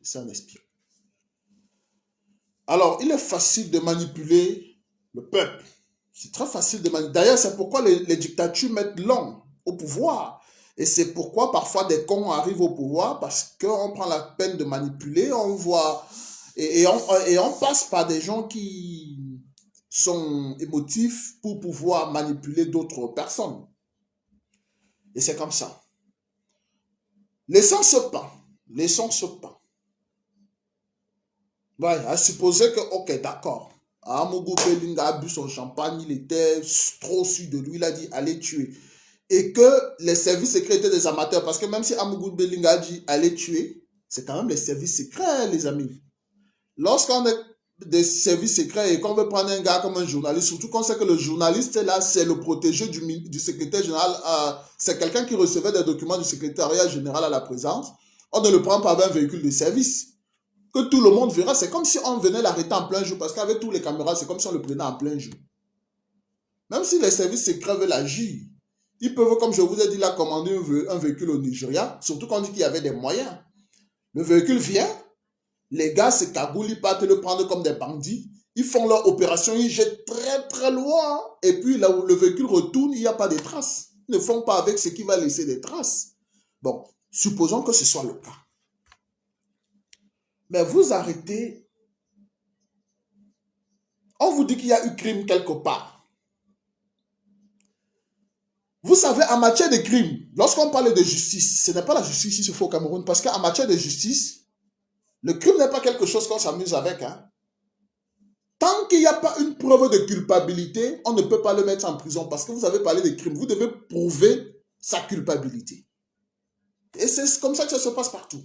C'est un espion. Alors, il est facile de manipuler le peuple. C'est très facile de manipuler. D'ailleurs, c'est pourquoi les dictatures mettent l'homme au pouvoir. Et c'est pourquoi parfois des cons arrivent au pouvoir parce qu'on prend la peine de manipuler, on voit... Et on passe par des gens qui sont émotifs pour pouvoir manipuler d'autres personnes. Et c'est comme ça. Laissons ce pas. Laissons ce pas. Ouais, à supposer que, ok, d'accord. Amougou Belinga a bu son champagne, il était trop sûr de lui, il a dit allez tuer. Et que les services secrets étaient des amateurs, parce que même si Amougou Belinga a dit allez tuer, c'est quand même les services secrets, les amis. Lorsqu'on est des services secrets et qu'on veut prendre un gars comme un journaliste, surtout qu'on sait que le journaliste là, c'est le protégé du secrétaire général, c'est quelqu'un qui recevait des documents du secrétariat général à la présence, on ne le prend pas avec un véhicule de service. Que tout le monde verra, c'est comme si on venait l'arrêter en plein jour, parce qu'avec tous les caméras, c'est comme si on le prenait en plein jour. Même si les services secrets veulent agir, ils peuvent, comme je vous ai dit, là, commander un véhicule au Nigeria, surtout quand on dit qu'il y avait des moyens. Le véhicule vient, les gars se cagoulent, ils partent le prendre comme des bandits, ils font leur opération, ils jettent très très loin, et puis là où le véhicule retourne, il n'y a pas de traces. Ils ne font pas avec ce qui va laisser des traces. Bon, supposons que ce soit le cas. Mais vous arrêtez, on vous dit qu'il y a eu crime quelque part. Vous savez, en matière de crime, lorsqu'on parle de justice, ce n'est pas la justice ici au Cameroun, parce qu'en matière de justice, le crime n'est pas quelque chose qu'on s'amuse avec. Hein. Tant qu'il n'y a pas une preuve de culpabilité, on ne peut pas le mettre en prison, parce que vous avez parlé de crime, vous devez prouver sa culpabilité. Et c'est comme ça que ça se passe partout.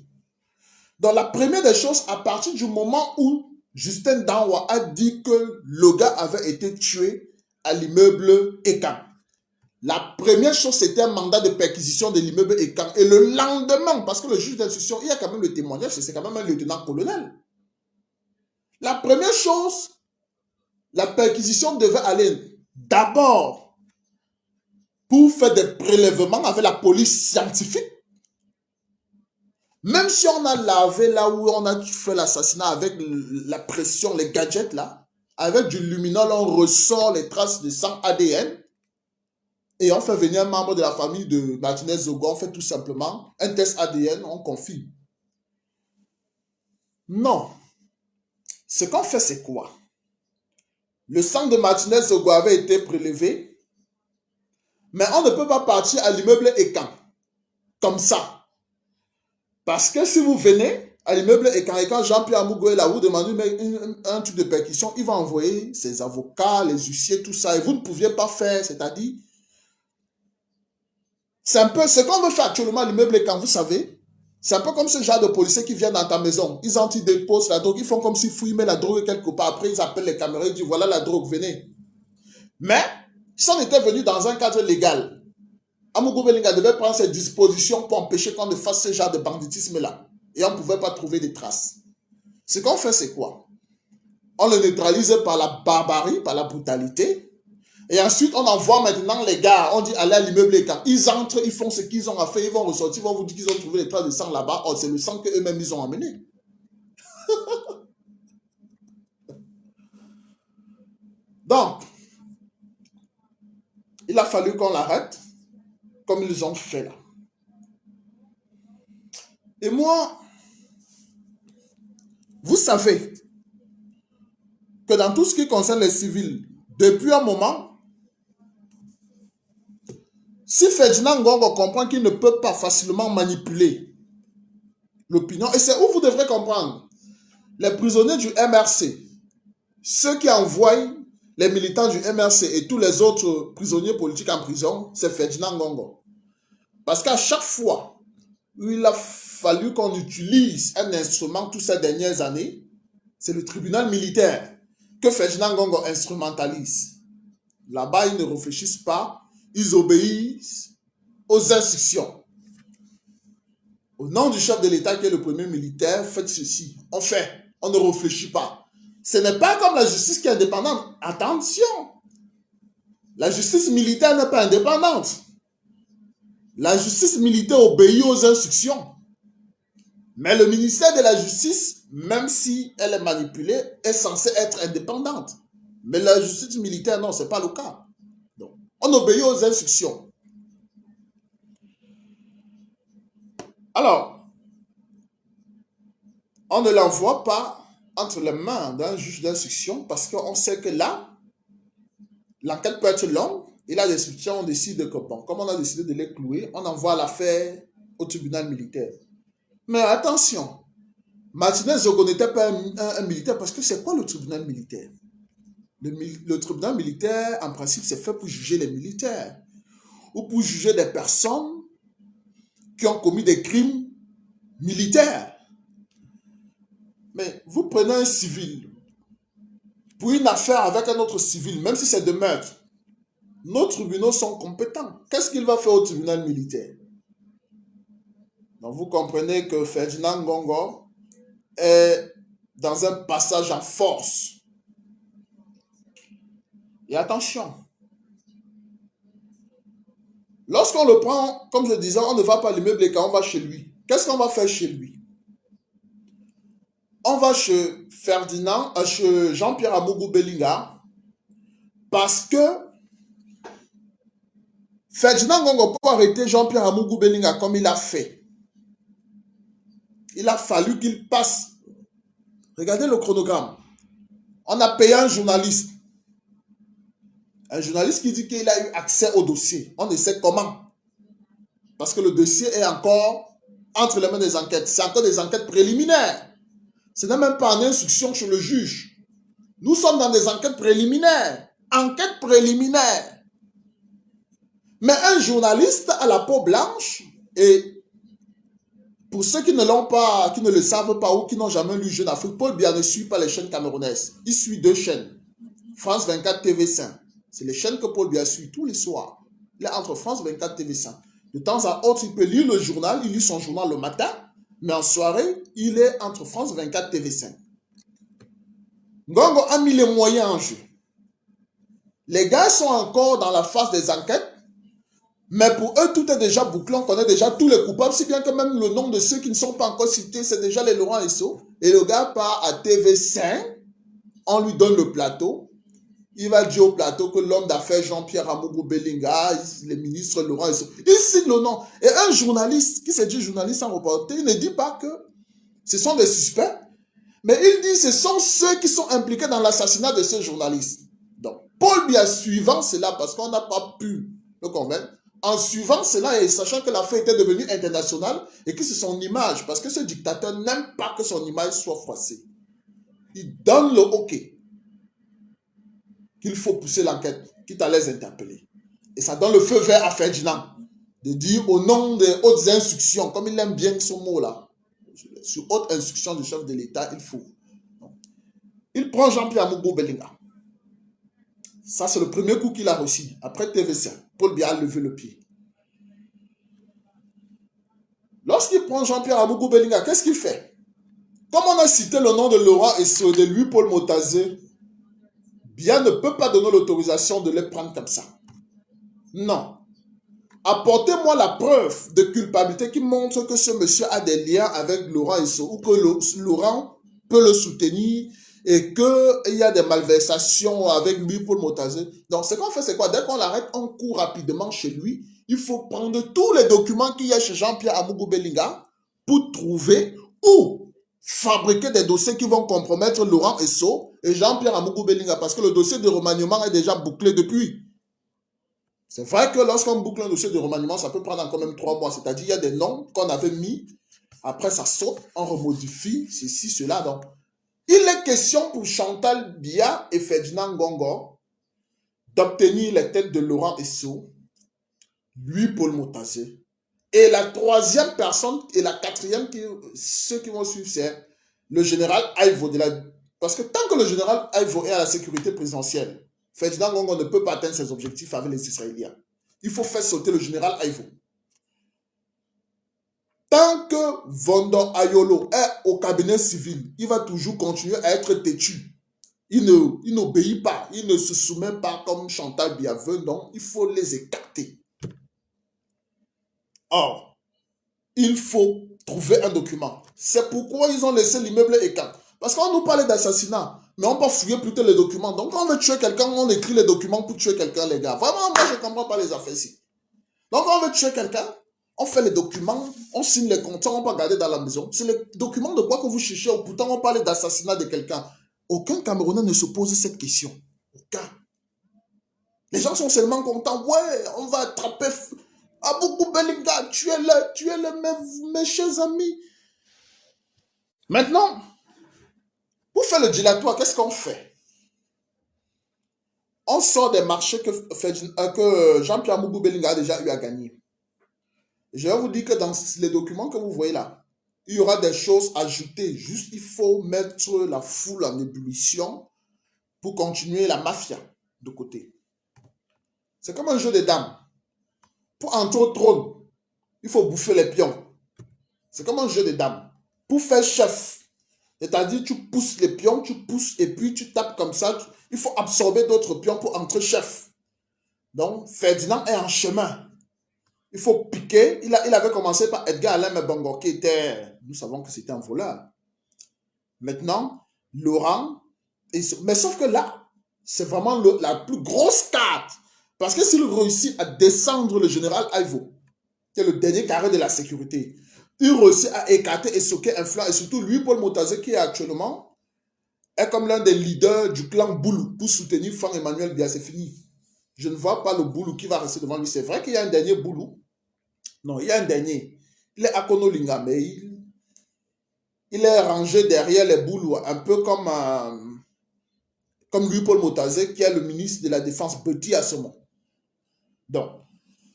Donc la première des choses, à partir du moment où Justin Danwa a dit que le gars avait été tué à l'immeuble Ekan, la première chose, c'était un mandat de perquisition de l'immeuble Ekan. Et le lendemain, parce que le juge d'instruction, il y a quand même le témoignage, c'est quand même un lieutenant-colonel. La première chose, la perquisition devait aller d'abord pour faire des prélèvements avec la police scientifique. Même si on a lavé là où on a fait l'assassinat avec la pression, les gadgets là, avec du luminol, on ressort les traces de sang ADN et on fait venir un membre de la famille de Martinez Zogo, on fait tout simplement un test ADN, on confirme. Non. Ce qu'on fait, c'est quoi? Le sang de Martinez Zogo avait été prélevé, mais on ne peut pas partir à l'immeuble Ekan, comme ça. Parce que si vous venez à l'immeuble et quand Jean-Pierre Amougoé là, vous demandez un truc de perquisition, il va envoyer ses avocats, les huissiers, tout ça, et vous ne pouviez pas faire, c'est-à-dire, c'est un peu ce qu'on veut faire actuellement à l'immeuble et quand vous savez, c'est un peu comme ce genre de policiers qui viennent dans ta maison, ils antidéposent la drogue, ils font comme s'ils fouillent la drogue quelque part, après ils appellent les caméras, ils disent voilà la drogue, venez. Mais, si on était venu dans un cadre légal, Amougou Belinga devait prendre ses dispositions pour empêcher qu'on ne fasse ce genre de banditisme-là. Et on ne pouvait pas trouver des traces. Ce qu'on fait, c'est quoi? On le neutralise par la barbarie, par la brutalité. Et ensuite, on envoie maintenant les gars. On dit, allez à l'immeuble et quand ils entrent, ils font ce qu'ils ont à faire, ils vont ressortir, ils vont vous dire qu'ils ont trouvé les traces de sang là-bas. Oh, c'est le sang qu'eux-mêmes ils ont amené. Donc, il a fallu qu'on l'arrête, comme ils ont fait là. Et moi, vous savez que dans tout ce qui concerne les civils, depuis un moment, si Ferdinand Ngongo comprend qu'il ne peut pas facilement manipuler l'opinion, et c'est où vous devrez comprendre, les prisonniers du MRC, ceux qui envoient les militants du MRC et tous les autres prisonniers politiques en prison, c'est Ferdinand Ngongo. Parce qu'à chaque fois où il a fallu qu'on utilise un instrument toutes ces dernières années, c'est le tribunal militaire que Ferdinand Ngongo instrumentalise. Là-bas, ils ne réfléchissent pas, ils obéissent aux instructions. Au nom du chef de l'État qui est le premier militaire, faites ceci. On fait, on ne réfléchit pas. Ce n'est pas comme la justice qui est indépendante. Attention, la justice militaire n'est pas indépendante. La justice militaire obéit aux instructions. Mais le ministère de la Justice, même si elle est manipulée, est censée être indépendante. Mais la justice militaire, non, ce n'est pas le cas. Donc, on obéit aux instructions. Alors, on ne l'envoie pas entre les mains d'un juge d'instruction parce qu'on sait que là, l'enquête peut être longue et la destruction, on décide que, bon, comme on a décidé de les clouer, on envoie l'affaire au tribunal militaire. Mais attention, Martinez Zogo n'était pas un militaire parce que c'est quoi le tribunal militaire? Le tribunal militaire, en principe, c'est fait pour juger les militaires ou pour juger des personnes qui ont commis des crimes militaires. Mais vous prenez un civil pour une affaire avec un autre civil, même si c'est de meurtre, nos tribunaux sont compétents. Qu'est-ce qu'il va faire au tribunal militaire? Donc vous comprenez que Ferdinand Ngongo est dans un passage en force. Et attention, lorsqu'on le prend, comme je disais, on ne va pas à l'immeuble et quand on va chez lui. Qu'est-ce qu'on va faire chez lui? On va chez Ferdinand, chez Jean-Pierre Amougou Belinga, parce que Ferdinand Ngongo peut arrêter Jean-Pierre Amougou Belinga comme il a fait. Il a fallu qu'il passe. Regardez le chronogramme. On a payé un journaliste. Un journaliste qui dit qu'il a eu accès au dossier. On ne sait comment. Parce que le dossier est encore entre les mains des enquêtes. C'est encore des enquêtes préliminaires. Ce n'est même pas en instruction chez le juge. Nous sommes dans des enquêtes préliminaires. Enquêtes préliminaires. Mais un journaliste à la peau blanche, et pour ceux qui ne l'ont pas, qui ne le savent pas ou qui n'ont jamais lu Jeune Afrique, Paul Biya ne suit pas les chaînes camerounaises. Il suit deux chaînes. France 24, TV5. C'est les chaînes que Paul Biya suit tous les soirs. Il est entre France 24, TV5. De temps à autre, il peut lire le journal, il lit son journal le matin, mais en soirée, il est entre France 24, TV5. Ngongo a mis les moyens en jeu. Les gars sont encore dans la phase des enquêtes, mais pour eux, tout est déjà bouclé. On connaît déjà tous les coupables, si bien que même le nom de ceux qui ne sont pas encore cités, c'est déjà les Laurent Esso. Et le gars part à TV5, on lui donne le plateau. Il va dire au plateau que l'homme d'affaires Jean-Pierre Amougou Belinga, le ministre Laurent Esso, il cite le nom. Et un journaliste, qui s'est dit journaliste en reporter, il ne dit pas que ce sont des suspects, mais il dit que ce sont ceux qui sont impliqués dans l'assassinat de ce journaliste. Donc, Paul Biya, suivant cela, parce qu'on n'a pas pu le convaincre, en suivant cela et sachant que l'affaire était devenue internationale et que c'est son image, parce que ce dictateur n'aime pas que son image soit froissée. Il donne le OK qu'il faut pousser l'enquête, quitte à les interpeller. Et ça donne le feu vert à Ferdinand de dire au nom des hautes instructions, comme il aime bien ce mot-là, sur haute instruction du chef de l'État, il faut. Il prend Jean-Pierre Amougou Belinga. Ça, c'est le premier coup qu'il a reçu. Après TVC, Paul Biya a levé le pied. Lorsqu'il prend Jean-Pierre Amougou Belinga, qu'est-ce qu'il fait? Comme on a cité le nom de Laurent et de Louis-Paul Motazé, Biya ne peut pas donner l'autorisation de les prendre comme ça. Non. Apportez-moi la preuve de culpabilité qui montre que ce monsieur a des liens avec Laurent Esso ou que Laurent peut le soutenir et qu'il y a des malversations avec lui pour le Motazé. Donc, ce qu'on fait, c'est quoi? Dès qu'on l'arrête, on court rapidement chez lui. Il faut prendre tous les documents qu'il y a chez Jean-Pierre Amougou Belinga pour trouver ou fabriquer des dossiers qui vont compromettre Laurent Esso et Jean-Pierre Amougou Belinga parce que le dossier de remaniement est déjà bouclé depuis. C'est vrai que lorsqu'on boucle un dossier de remaniement, ça peut prendre encore même 3 mois. C'est-à-dire, il y a des noms qu'on avait mis, après ça saute, on remodifie, ceci, cela. Donc, il est question pour Chantal Biya et Ferdinand Ngongo d'obtenir les têtes de Laurent Esso, lui, Paul Motazé. Et la troisième personne et la quatrième, ceux qui vont suivre, c'est le général Ayvo. Parce que tant que le général Ayvo est à la sécurité présidentielle, Ferdinand Ngongo ne peut pas atteindre ses objectifs avec les Israéliens. Il faut faire sauter le général Ayvo. Tant que Vondo Ayolo est au cabinet civil, il va toujours continuer à être têtu. Il n'obéit pas, il ne se soumet pas comme Chantal Biya veut, donc il faut les écarter. Or, il faut trouver un document. C'est pourquoi ils ont laissé l'immeuble écarté. Parce qu'on nous parlait d'assassinat, mais on peut fouiller plutôt les documents. Donc, quand on veut tuer quelqu'un, on écrit les documents pour tuer quelqu'un, les gars. Vraiment, moi, je ne comprends pas les affaires ici. Donc, quand on veut tuer quelqu'un, on fait les documents, on signe les contrats, on peut garder dans la maison. C'est les documents de quoi que vous cherchez. Pourtant, on parlait d'assassinat de quelqu'un. Aucun Camerounais ne se pose cette question. Aucun. Les gens sont seulement contents. Ouais, on va attraper Amougou Belinga. Tu es là, mes chers amis. Maintenant, pour faire le dilatoire, qu'est-ce qu'on fait? On sort des marchés que Jean-Pierre Amougou Belinga a déjà eu à gagner. Je vais vous dire que dans les documents que vous voyez là, il y aura des choses ajoutées. Juste, il faut mettre la foule en ébullition pour continuer la mafia de côté. C'est comme un jeu de dames. Pour entrer au trône, il faut bouffer les pions. C'est comme un jeu de dames. Pour faire chef, c'est-à-dire tu pousses les pions, tu pousses et puis tu tapes comme ça. Il faut absorber d'autres pions pour entrer chef. Donc, Ferdinand est en chemin. Il faut piquer. Il avait commencé par Edgar Alain Mebongo, qui était, nous savons que c'était un voleur. Maintenant, Laurent, mais sauf que là, c'est vraiment la plus grosse carte. Parce que s'il réussit à descendre le général Ayvo, qui est le dernier carré de la sécurité, il réussit à écarter et soquer influent, et surtout lui, Paul Motazé, qui est actuellement, est comme l'un des leaders du clan Boulou pour soutenir Franck Emmanuel Biya, c'est fini. Je ne vois pas le Boulou qui va rester devant lui. C'est vrai qu'il y a un dernier Boulou. Non, il y a un dernier. Il est Akono Linga, mais il est rangé derrière les Boulous, un peu comme lui, Paul Motazé, qui est le ministre de la Défense, Betty Assomo. Donc,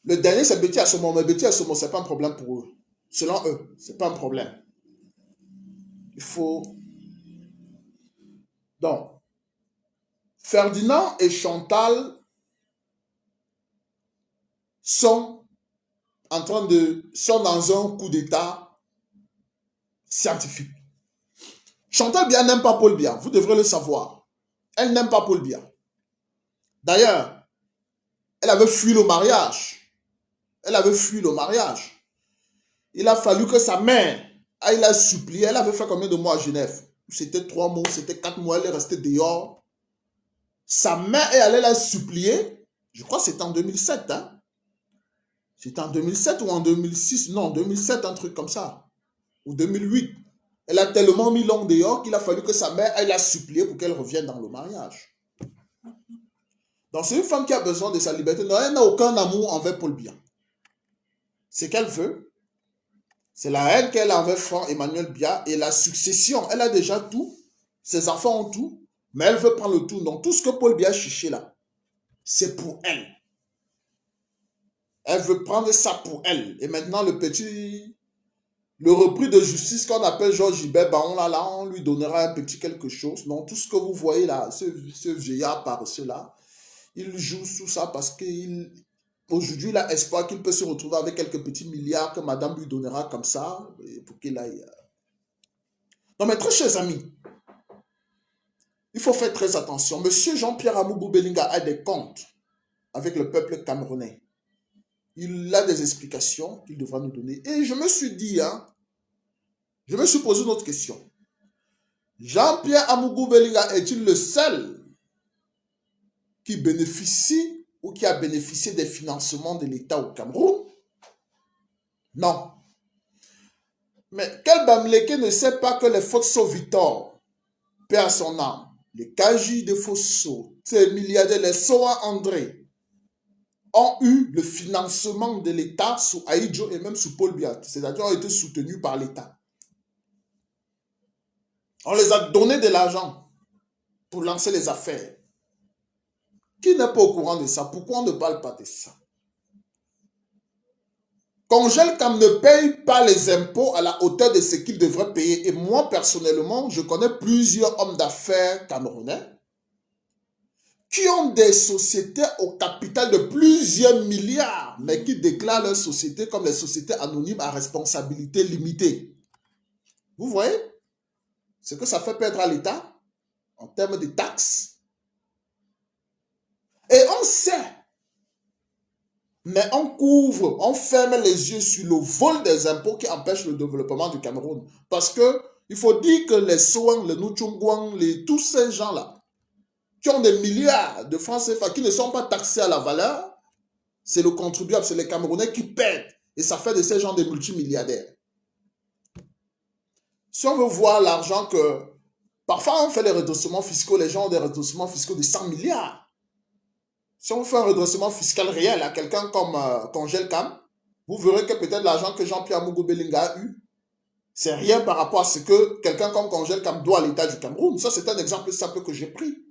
le dernier, c'est Betty Assomo, mais Betty Assomo, ce n'est pas un problème pour eux. Selon eux, ce n'est pas un problème. Il faut... Donc, Ferdinand et Chantal sont dans un coup d'état scientifique. Chantal Biya n'aime pas Paul Biya, vous devrez le savoir. Elle n'aime pas Paul Biya. D'ailleurs, elle avait fui le mariage. Elle avait fui le mariage. Il a fallu que sa mère aille la supplier. Elle avait fait combien de mois à Genève? C'était 3 mois, c'était 4 mois, elle est restée dehors. Sa mère est allée la supplier. Je crois que c'était en 2007. Hein? C'était en 2007 ou en 2006? Non, 2007, un truc comme ça. Ou 2008. Elle a tellement mis l'homme dehors qu'il a fallu que sa mère aille la supplier pour qu'elle revienne dans le mariage. Donc c'est une femme qui a besoin de sa liberté. Non, elle n'a aucun amour envers Paul Biya. Ce qu'elle veut, c'est la haine qu'elle a envers Franck Emmanuel Biya et la succession. Elle a déjà tout. Ses enfants ont tout. Mais elle veut prendre le tout. Donc tout ce que Paul Biya a cherché là, c'est pour elle. Elle veut prendre ça pour elle. Et maintenant, le repris de justice qu'on appelle Georges Gilbert Baron, là, on lui donnera un petit quelque chose. Non, tout ce que vous voyez là, ce vieillard par cela, il joue sous ça parce qu'aujourd'hui, il a espoir qu'il peut se retrouver avec quelques petits milliards que madame lui donnera comme ça, pour qu'il aille. Non, mais très chers amis, il faut faire très attention. Monsieur Jean-Pierre Amougou Belinga a des comptes avec le peuple camerounais. Il a des explications qu'il devra nous donner. Et je me suis dit, hein, je me suis posé une autre question. Jean-Pierre Amougou Belinga est-il le seul qui bénéficie ou qui a bénéficié des financements de l'État au Cameroun? Non. Mais quel Bamileke ne sait pas que les Fosso Victor, paix à son âme, les Kaji de Fosso, ces milliardaires, les Soa André, ont eu le financement de l'État sous Aïdjo et même sous Paul Biya, c'est-à-dire ont été soutenus par l'État. On les a donné de l'argent pour lancer les affaires. Qui n'est pas au courant de ça? Pourquoi on ne parle pas de ça? Congel-Cam ne paye pas les impôts à la hauteur de ce qu'il devrait payer. Et moi, personnellement, je connais plusieurs hommes d'affaires camerounais qui ont des sociétés au capital de plusieurs milliards, mais qui déclarent leurs sociétés comme les sociétés anonymes à responsabilité limitée. Vous voyez ce que ça fait perdre à l'État en termes de taxes. Et on sait, mais on couvre, on ferme les yeux sur le vol des impôts qui empêche le développement du Cameroun. Parce que il faut dire que les Soang, les Nuchungwang, tous ces gens-là, qui ont des milliards de francs CFA, qui ne sont pas taxés à la valeur, c'est le contribuable, c'est les Camerounais qui perdent. Et ça fait de ces gens des multimilliardaires. Si on veut voir l'argent que... Parfois, on fait des redressements fiscaux, les gens ont des redressements fiscaux de 100 milliards. Si on fait un redressement fiscal réel à quelqu'un comme Congel-Cam, vous verrez que peut-être l'argent que Jean-Pierre Amougou Belinga a eu, c'est rien par rapport à ce que quelqu'un comme Congel-Cam doit à l'État du Cameroun. Ça, c'est un exemple simple que j'ai pris.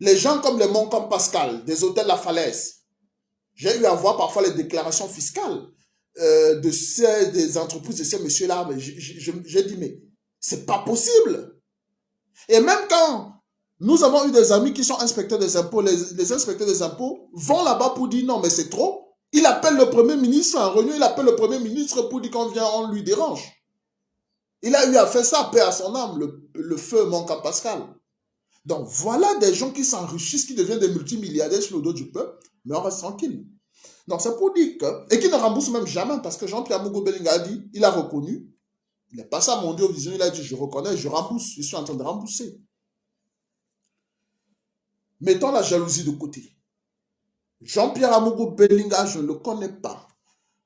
Les gens comme les monts comme Pascal, des hôtels La Falaise, j'ai eu à voir parfois les déclarations fiscales des entreprises de ces messieurs-là. J'ai dit, mais c'est pas possible. Et même quand nous avons eu des amis qui sont inspecteurs des impôts, les inspecteurs des impôts vont là-bas pour dire non, mais c'est trop. Il appelle le Premier ministre en réunion, il appelle le Premier ministre pour dire qu'on vient, on lui dérange. Il a eu à faire ça, paix à son âme, le feu Monca Pascal. Donc voilà des gens qui s'enrichissent, qui deviennent des multimilliardaires sur le dos du peuple, mais on reste tranquille. Donc c'est pour dire que, et qui ne remboursent même jamais, parce que Jean-Pierre Amougou Belinga a dit, il a reconnu, il est passé à Mondiovision, il a dit je reconnais, je rembourse, je suis en train de rembourser. Mettons la jalousie de côté. Jean-Pierre Amougou Belinga, je ne le connais pas.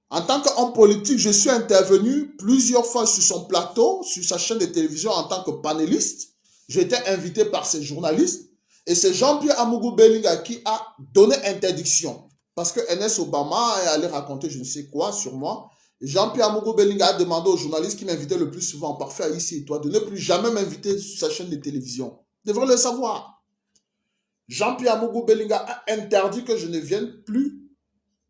En tant qu'homme politique, je suis intervenu plusieurs fois sur son plateau, sur sa chaîne de télévision en tant que panéliste. J'ai été invité par ces journalistes. Et c'est Jean-Pierre Amougou Belinga qui a donné interdiction. Parce que NS Obama est allé raconter je ne sais quoi sur moi. Jean-Pierre Amougou Belinga a demandé aux journalistes qui m'invitaient le plus souvent, parfait ici et toi, de ne plus jamais m'inviter sur sa chaîne de télévision. Ils devraient le savoir. Jean-Pierre Amougou Belinga a interdit que je ne vienne plus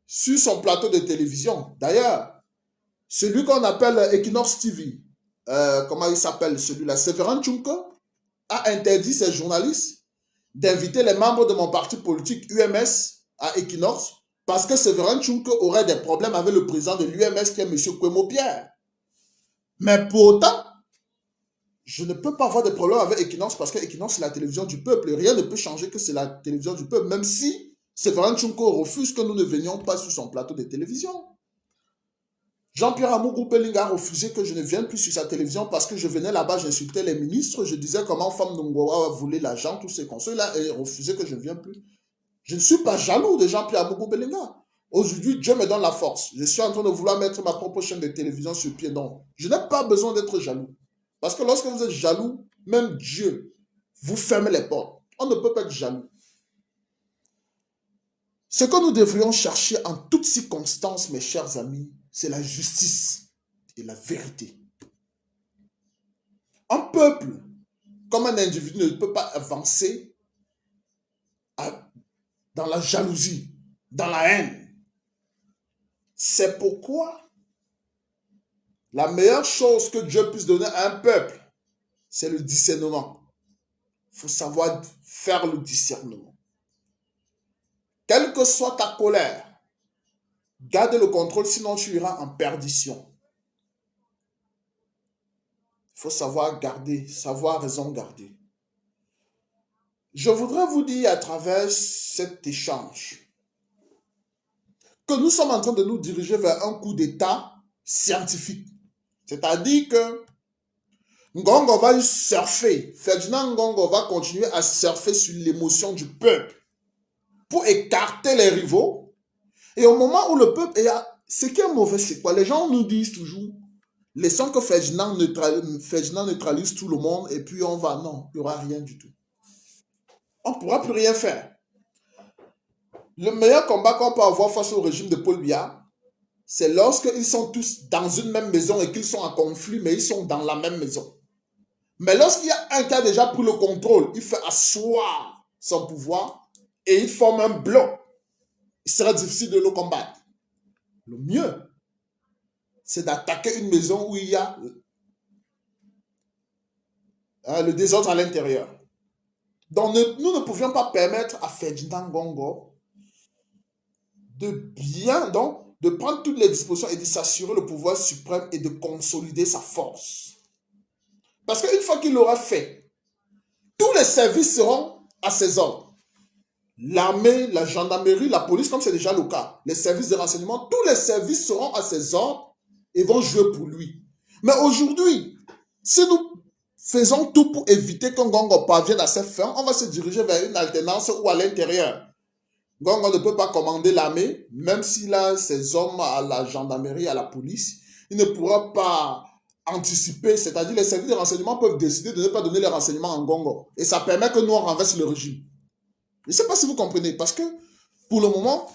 sur son plateau de télévision. D'ailleurs, celui qu'on appelle Equinox TV, comment il s'appelle celui-là, Séverin Tchunke, a interdit ses journalistes d'inviter les membres de mon parti politique UMS à Equinox parce que Séverin Tchunke aurait des problèmes avec le président de l'UMS qui est M. Kwemo Pierre. Mais pour autant, Je ne peux pas avoir de problème avec Equinox parce que Equinox, c'est la télévision du peuple. Rien ne peut changer que c'est la télévision du peuple, même si Séverin Tchunko refuse que nous ne venions pas sur son plateau de télévision. Jean-Pierre Amougou Pelinga a refusé que je ne vienne plus sur sa télévision parce que je venais là-bas, j'insultais les ministres, je disais comment Femme Nongoa voulait l'argent, tous ces conseils-là, et refusé que je ne vienne plus. Je ne suis pas jaloux de Jean-Pierre Amougou Pelinga. Aujourd'hui, Dieu me donne la force. Je suis en train de vouloir mettre ma propre chaîne de télévision sur pied. Donc, je n'ai pas besoin d'être jaloux. Parce que lorsque vous êtes jaloux, même Dieu vous ferme les portes. On ne peut pas être jaloux. Ce que nous devrions chercher en toutes circonstances, mes chers amis, c'est la justice et la vérité. Un peuple, comme un individu, ne peut pas avancer dans la jalousie, dans la haine. C'est pourquoi la meilleure chose que Dieu puisse donner à un peuple, c'est le discernement. Il faut savoir faire le discernement. Quelle que soit ta colère, garde le contrôle, sinon tu iras en perdition. Il faut savoir garder, savoir raison garder. Je voudrais vous dire à travers cet échange que nous sommes en train de nous diriger vers un coup d'État scientifique. C'est-à-dire que Ngongo va surfer, Ferdinand Ngongo va continuer à surfer sur l'émotion du peuple pour écarter les rivaux. Et au moment où le peuple est à... Ce qui est mauvais, c'est quoi? Les gens nous disent toujours, laissons que Ferdinand neutralise tout le monde et puis on va... Non, il n'y aura rien du tout. On ne pourra plus rien faire. Le meilleur combat qu'on peut avoir face au régime de Paul Biya, c'est lorsqu'ils sont tous dans une même maison et qu'ils sont en conflit, mais ils sont dans la même maison. Mais lorsqu'il y a un qui a déjà pris le contrôle, il fait asseoir son pouvoir et il forme un bloc. Il sera difficile de le combattre. Le mieux, c'est d'attaquer une maison où il y a le désordre à l'intérieur. Donc, nous ne pouvions pas permettre à Ferdinand Ngongo de prendre toutes les dispositions et de s'assurer le pouvoir suprême et de consolider sa force. Parce qu'une fois qu'il l'aura fait, tous les services seront à ses ordres. L'armée, la gendarmerie, la police, comme c'est déjà le cas, les services de renseignement, tous les services seront à ses ordres et vont jouer pour lui. Mais aujourd'hui, si nous faisons tout pour éviter que Ngongo parvienne à ses fins, on va se diriger vers une alternance où à l'intérieur, Ngongo ne peut pas commander l'armée, même s'il a ses hommes à la gendarmerie, à la police, il ne pourra pas anticiper, c'est-à-dire les services de renseignement peuvent décider de ne pas donner les renseignements à Ngongo. Et ça permet que nous on renverse le régime. Je ne sais pas si vous comprenez, parce que pour le moment,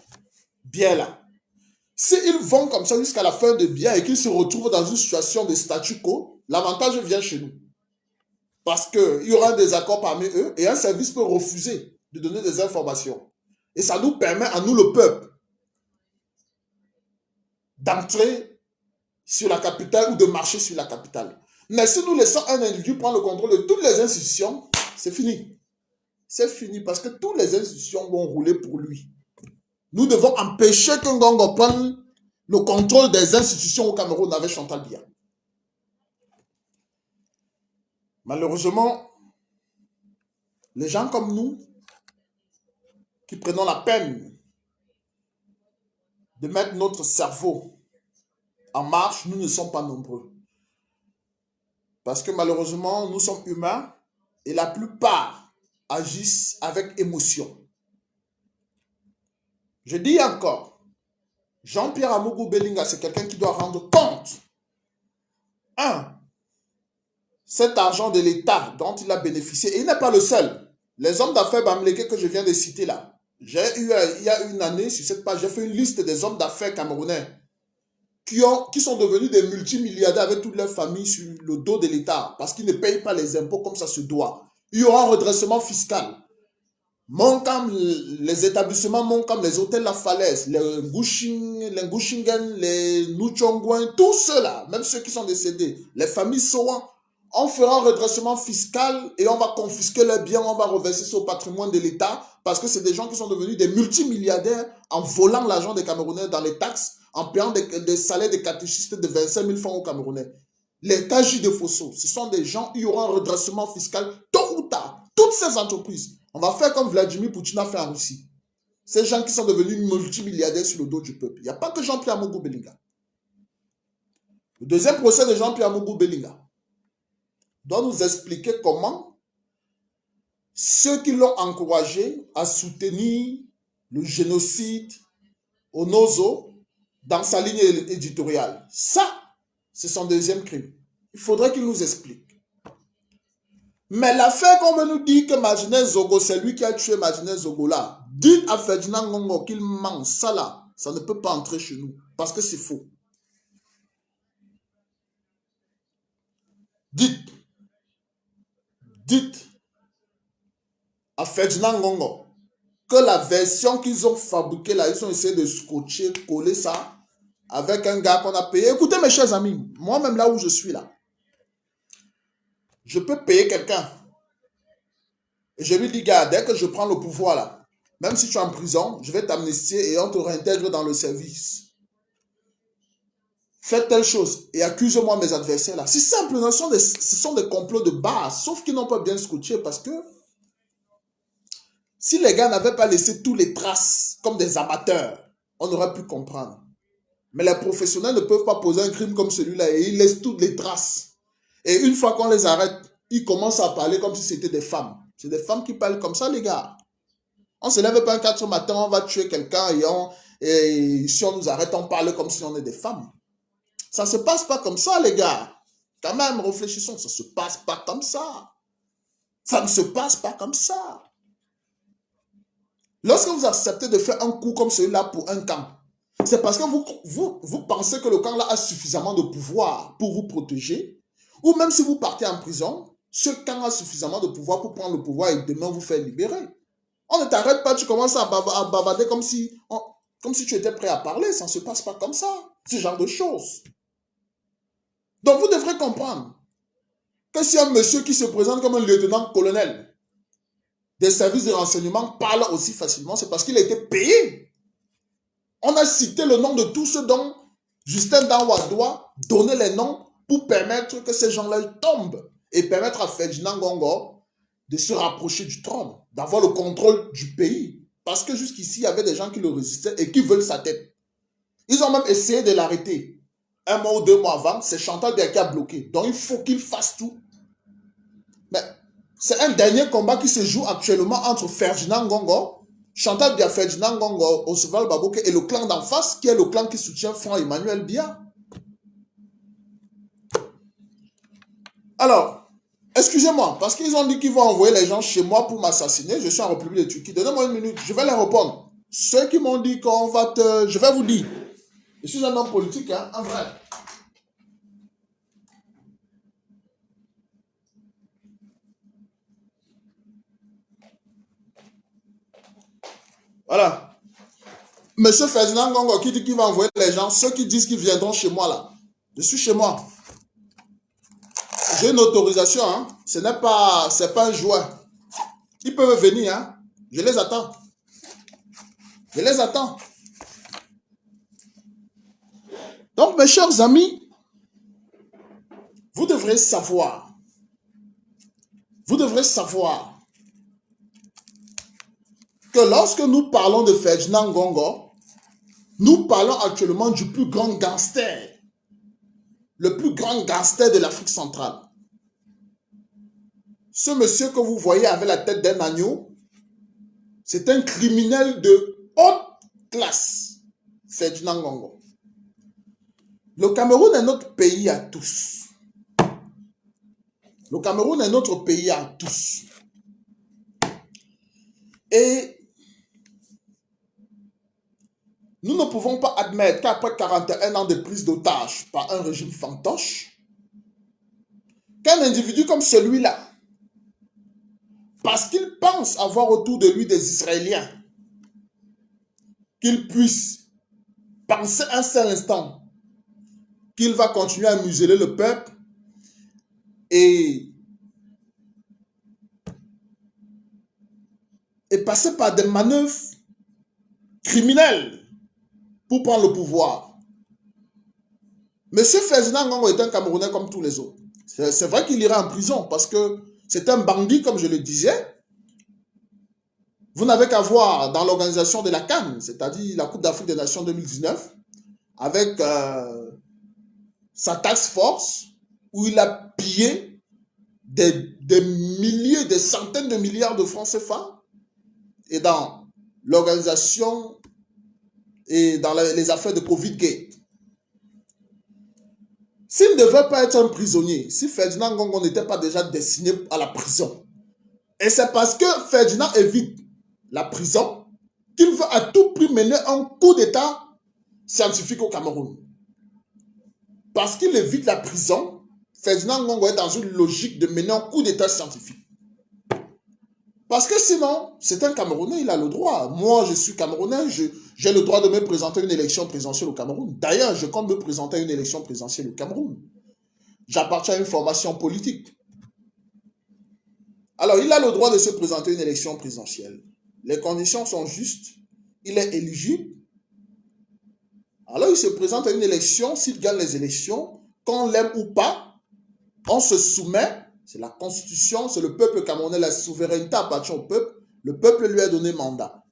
bien là. S'ils vont comme ça jusqu'à la fin de bien et qu'ils se retrouvent dans une situation de statu quo, l'avantage vient chez nous. Parce qu'il y aura un désaccord parmi eux et un service peut refuser de donner des informations. Et ça nous permet, à nous le peuple, d'entrer sur la capitale ou de marcher sur la capitale. Mais si nous laissons un individu prendre le contrôle de toutes les institutions, c'est fini. C'est fini parce que toutes les institutions vont rouler pour lui. Nous devons empêcher que Ngongo prenne le contrôle des institutions au Cameroun avec Chantal Biya. Malheureusement, les gens comme nous, qui prenons la peine de mettre notre cerveau en marche, nous ne sommes pas nombreux. Parce que malheureusement, nous sommes humains et la plupart agissent avec émotion. Je dis encore, Jean-Pierre Amougou Pelinga, c'est quelqu'un qui doit rendre compte. Cet argent de l'État dont il a bénéficié, et il n'est pas le seul. Les hommes d'affaires bamlékés que je viens de citer là, il y a une année, sur cette page, j'ai fait une liste des hommes d'affaires camerounais qui sont devenus des multimilliardaires avec toute leur famille sur le dos de l'État parce qu'ils ne payent pas les impôts comme ça se doit. Il y aura un redressement fiscal. Moncam, les établissements Moncam, les hôtels La Falaise, les Ngushingen, les Nuchongouin, tous ceux-là, même ceux qui sont décédés, les familles Sowan, on fera un redressement fiscal et on va confisquer leurs biens, on va reverser ça au patrimoine de l'État parce que c'est des gens qui sont devenus des multimilliardaires en volant l'argent des Camerounais dans les taxes, en payant des salaires de catéchistes de 25 000 francs aux Camerounais. les KJ de Fosso, ce sont des gens, il y aura un redressement fiscal tôt ou tard. Toutes ces entreprises, on va faire comme Vladimir Poutine a fait en Russie. Ces gens qui sont devenus multimilliardaires sur le dos du peuple. Il n'y a pas que Jean-Pierre Mogo Belinga. Le deuxième procès de Jean-Pierre Mogo Belinga doit nous expliquer comment ceux qui l'ont encouragé à soutenir le génocide au Nozo dans sa ligne éditoriale. Ça, c'est son deuxième crime. Il faudrait qu'il nous explique. Mais l'affaire qu'on veut nous dire que Martinez Zogo, c'est lui qui a tué Martinez Zogo là, dites à Ferdinand Ngongo qu'il ment. Ça là, ça ne peut pas entrer chez nous. Parce que c'est faux. Dites à Ferdinand Ngongo que la version qu'ils ont fabriquée là, ils ont essayé de scotcher, coller ça avec un gars qu'on a payé. Écoutez mes chers amis, moi-même là où je suis là, je peux payer quelqu'un. Et je lui dis, gars, dès que je prends le pouvoir là, même si tu es en prison, je vais t'amnistier et on te réintègre dans le service. Faites telle chose et accuse-moi mes adversaires là. C'est simple, ce sont des complots de base, sauf qu'ils n'ont pas bien scotché parce que si les gars n'avaient pas laissé tous les traces comme des amateurs, on aurait pu comprendre. Mais les professionnels ne peuvent pas poser un crime comme celui-là et ils laissent toutes les traces. Et une fois qu'on les arrête, ils commencent à parler comme si c'était des femmes. C'est des femmes qui parlent comme ça, les gars. On ne se lève pas un 4 matin, on va tuer quelqu'un et si on nous arrête, on parle comme si on est des femmes. Ça ne se passe pas comme ça, les gars. Quand même, réfléchissons, ça ne se passe pas comme ça. Ça ne se passe pas comme ça. Lorsque vous acceptez de faire un coup comme celui-là pour un camp, c'est parce que vous pensez que le camp-là a suffisamment de pouvoir pour vous protéger, ou même si vous partez en prison, ce camp a suffisamment de pouvoir pour prendre le pouvoir et demain vous faire libérer. On ne t'arrête pas, tu commences à bavarder comme si tu étais prêt à parler. Ça ne se passe pas comme ça. Ce genre de choses. Donc vous devrez comprendre que si un monsieur qui se présente comme un lieutenant-colonel des services de renseignement parle aussi facilement, c'est parce qu'il a été payé. On a cité le nom de tous ceux dont Justin Danwa doit donner les noms pour permettre que ces gens-là tombent et permettre à Ferdinand Ngongo de se rapprocher du trône, d'avoir le contrôle du pays. Parce que jusqu'ici, il y avait des gens qui le résistaient et qui veulent sa tête. Ils ont même essayé de l'arrêter. Un mois ou 2 mois avant, c'est Chantal Biya qui a bloqué. Donc, il faut qu'il fasse tout. Mais c'est un dernier combat qui se joue actuellement entre Ferdinand Ngongo, Chantal Biya, Ferdinand Ngongo, Oswald Baboke et le clan d'en face, qui est le clan qui soutient Franck Emmanuel Biya. Alors, excusez-moi, parce qu'ils ont dit qu'ils vont envoyer les gens chez moi pour m'assassiner. Je suis en République de Turquie. Donnez-moi une minute, je vais les répondre. Ceux qui m'ont dit qu'on va te... Je vais vous dire. Je suis un homme politique, hein, un vrai. Voilà. Monsieur Ferdinand Ngongo qui dit qu'il va envoyer les gens, ceux qui disent qu'ils viendront chez moi là. Je suis chez moi. J'ai une autorisation, hein. C'est pas un jouet. Ils peuvent venir, hein. Je les attends. Je les attends. Donc, mes chers amis, vous devrez savoir que lorsque nous parlons de Ferdinand Ngongo, nous parlons actuellement du plus grand gangster, le plus grand gangster de l'Afrique centrale. Ce monsieur que vous voyez avec la tête d'un agneau, c'est un criminel de haute classe, Ferdinand Ngongo. Le Cameroun est notre pays à tous. Le Cameroun est notre pays à tous. Et nous ne pouvons pas admettre qu'après 41 ans de prise d'otage par un régime fantoche, qu'un individu comme celui-là, parce qu'il pense avoir autour de lui des Israéliens, qu'il puisse penser un seul instant qu'il va continuer à museler le peuple et passer par des manœuvres criminelles pour prendre le pouvoir. Monsieur Ferdinand Ngongo est un Camerounais comme tous les autres. C'est vrai qu'il ira en prison parce que c'est un bandit, comme je le disais. Vous n'avez qu'à voir dans l'organisation de la CAN, c'est-à-dire la Coupe d'Afrique des Nations 2019, avec sa task force, où il a pillé des milliers, des centaines de milliards de francs CFA, et dans l'organisation et dans les affaires de Covid-Gate. S'il ne devait pas être un prisonnier, si Ferdinand Ngongo n'était pas déjà destiné à la prison, et c'est parce que Ferdinand évite la prison qu'il veut à tout prix mener un coup d'État scientifique au Cameroun. Parce qu'il évite la prison, Ferdinand Ngongo est dans une logique de mener un coup d'État scientifique. Parce que sinon, c'est un Camerounais, il a le droit. Moi, je suis Camerounais, j'ai le droit de me présenter à une élection présidentielle au Cameroun. D'ailleurs, je compte me présenter à une élection présidentielle au Cameroun. J'appartiens à une formation politique. Alors, il a le droit de se présenter à une élection présidentielle. Les conditions sont justes. Il est éligible. Alors, il se présente à une élection. S'il gagne les élections, qu'on l'aime ou pas, on se soumet. C'est la constitution, c'est le peuple camerounais, la souveraineté appartient au peuple. Le peuple lui a donné mandat.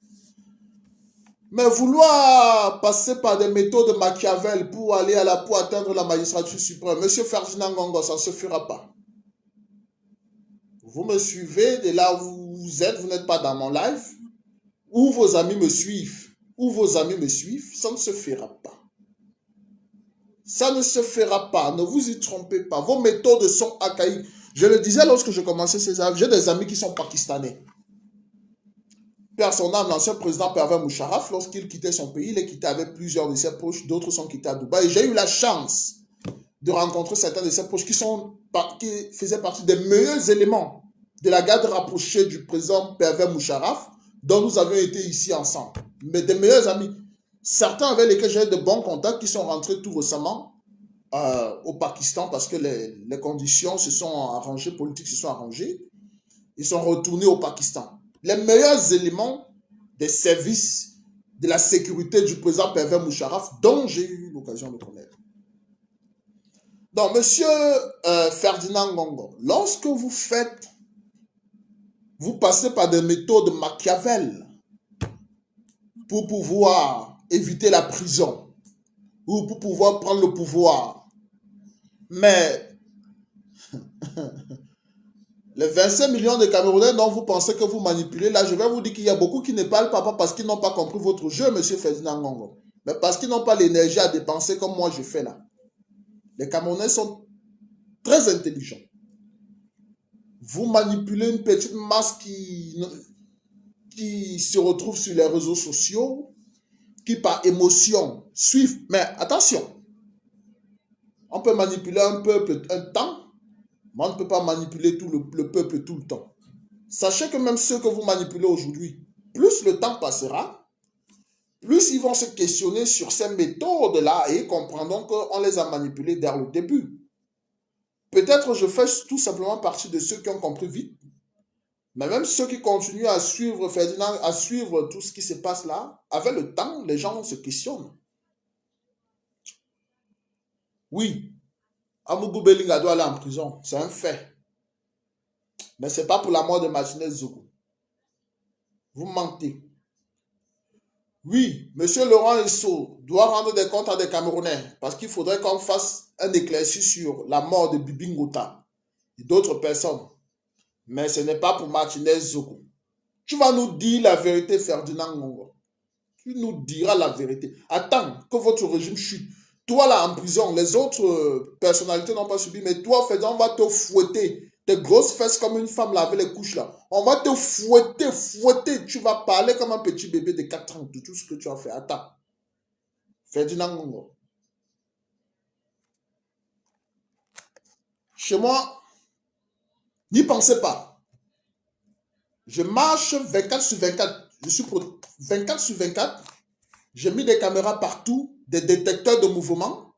Mais vouloir passer par des méthodes de Machiavel pour aller pour atteindre la magistrature suprême, Monsieur Ferdinand Ngongo, ça ne se fera pas. Vous me suivez de là où vous êtes, vous n'êtes pas dans mon live, ou vos amis me suivent, ça ne se fera pas. Ça ne se fera pas, ne vous y trompez pas. Vos méthodes sont archaïques. Je le disais lorsque je commençais ces lives, j'ai des amis qui sont pakistanais. Père son âme, l'ancien président Pervez Moucharaf, lorsqu'il quittait son pays, il est quitté avec plusieurs de ses proches, d'autres sont quittés à Dubaï. Et j'ai eu la chance de rencontrer certains de ses proches qui faisaient partie des meilleurs éléments de la garde rapprochée du président Pervez Moucharaf, dont nous avions été ici ensemble. Mais des meilleurs amis. Certains avec lesquels j'ai de bons contacts qui sont rentrés tout récemment au Pakistan parce que les conditions se sont arrangées, politiques se sont arrangées. Ils sont retournés au Pakistan. Les meilleurs éléments des services de la sécurité du président Pervez Moucharaf, dont j'ai eu l'occasion de connaître. Donc, monsieur Ferdinand Ngongo, lorsque vous passez par des méthodes Machiavel pour pouvoir éviter la prison ou pour pouvoir prendre le pouvoir, mais les 25 millions de Camerounais dont vous pensez que vous manipulez, là, je vais vous dire qu'il y a beaucoup qui ne parlent pas parce qu'ils n'ont pas compris votre jeu, monsieur Ferdinand Ngongo, mais parce qu'ils n'ont pas l'énergie à dépenser comme moi je fais là. Les Camerounais sont très intelligents. Vous manipulez une petite masse qui se retrouve sur les réseaux sociaux, qui par émotion suivent. Mais attention, on peut manipuler un peuple un temps, mais on ne peut pas manipuler tout le peuple tout le temps. Sachez que même ceux que vous manipulez aujourd'hui, plus le temps passera, plus ils vont se questionner sur ces méthodes-là et comprendront qu'on les a manipulés dès le début. Peut-être je fais tout simplement partie de ceux qui ont compris vite, mais même ceux qui continuent à suivre Ferdinand, à suivre tout ce qui se passe là, avec le temps, les gens se questionnent. Oui, Amougou Belinga doit aller en prison, c'est un fait. Mais ce n'est pas pour la mort de Martinez Zogo. Vous mentez. Oui, M. Laurent Esso doit rendre des comptes à des Camerounais parce qu'il faudrait qu'on fasse un éclairci sur la mort de Bibi Ngota et d'autres personnes. Mais ce n'est pas pour Martinez Zogo. Tu vas nous dire la vérité, Ferdinand Ngongo. Tu nous diras la vérité. Attends que votre régime chute. Toi là en prison, les autres personnalités n'ont pas subi, mais toi, Ferdinand, on va te fouetter. Tes grosses fesses comme une femme là avec les couches là. On va te fouetter, fouetter. Tu vas parler comme un petit bébé de 4 ans de tout ce que tu as fait. Attends. Ferdinand Ngongo. Chez moi, n'y pensez pas. Je marche 24 sur 24. Je suis pour 24 sur 24. J'ai mis des caméras partout, des détecteurs de mouvement,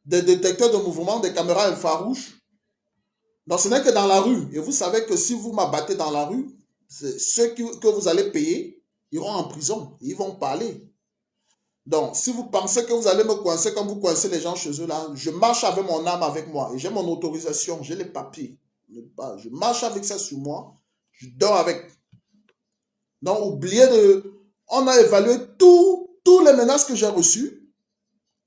des caméras infrarouges. Donc, ce n'est que dans la rue. Et vous savez que si vous m'abattez dans la rue, ceux que vous allez payer iront en prison. Ils vont parler. Donc, si vous pensez que vous allez me coincer comme vous coincez les gens chez eux là, je marche avec mon âme avec moi et j'ai mon autorisation, j'ai les papiers. Je marche avec ça sur moi, je dors avec. Donc, oubliez de... On a évalué tous les menaces que j'ai reçues.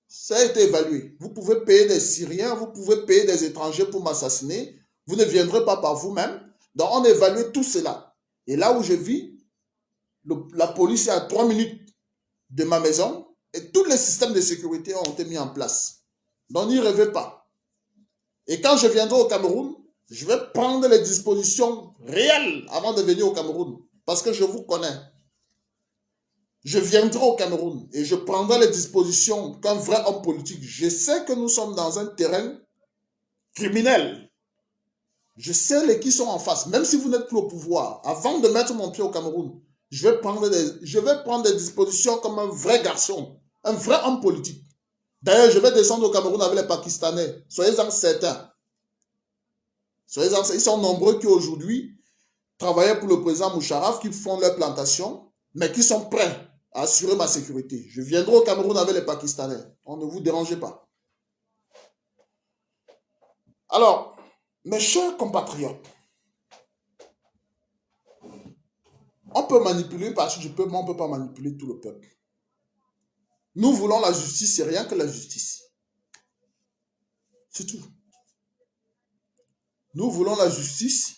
Ça a été évalué. Vous pouvez payer des Syriens, vous pouvez payer des étrangers pour m'assassiner. Vous ne viendrez pas par vous-même. Donc, on a évalué tout cela. Et là où je vis, la police est à 3 minutes de ma maison et tous les systèmes de sécurité ont été mis en place. Donc, n'y rêvez pas. Et quand je viendrai au Cameroun, je vais prendre les dispositions réelles avant de venir au Cameroun. Parce que je vous connais. Je viendrai au Cameroun et je prendrai les dispositions qu'un vrai homme politique. Je sais que nous sommes dans un terrain criminel. Je sais les qui sont en face. Même si vous n'êtes plus au pouvoir, avant de mettre mon pied au Cameroun, je vais prendre des dispositions comme un vrai garçon, un vrai homme politique. D'ailleurs, je vais descendre au Cameroun avec les Pakistanais. Soyez-en certains. Soyez-en certains. Ils sont nombreux qui aujourd'hui travaillent pour le président Moucharaf, qui font leur plantation, mais qui sont prêts à assurer ma sécurité. Je viendrai au Cameroun avec les Pakistanais. On ne vous dérangez pas. Alors, mes chers compatriotes, on peut manipuler parce du peuple, mais on ne peut pas manipuler tout le peuple. Nous voulons la justice, c'est rien que la justice. C'est tout. Nous voulons la justice.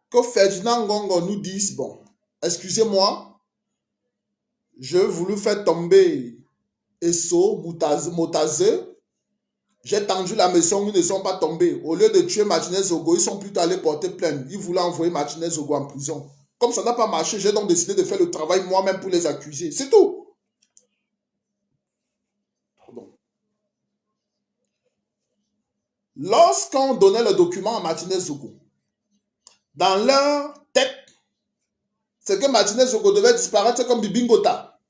Que Ferdinand Ngongo nous dise, bon, excusez-moi, je voulu faire tomber Esso, Motazé. J'ai tendu la maison, ils ne sont pas tombés. Au lieu de tuer Martinez Zogo, ils sont plutôt allés porter plainte. Ils voulaient envoyer Martinez Zogo en prison. Comme ça n'a pas marché, j'ai donc décidé de faire le travail moi-même pour les accuser. C'est tout. Pardon. Lorsqu'on donnait le document à Martinez Zogo, dans leur tête, c'est que Martinez Zogo devait disparaître comme Bibi Ngota.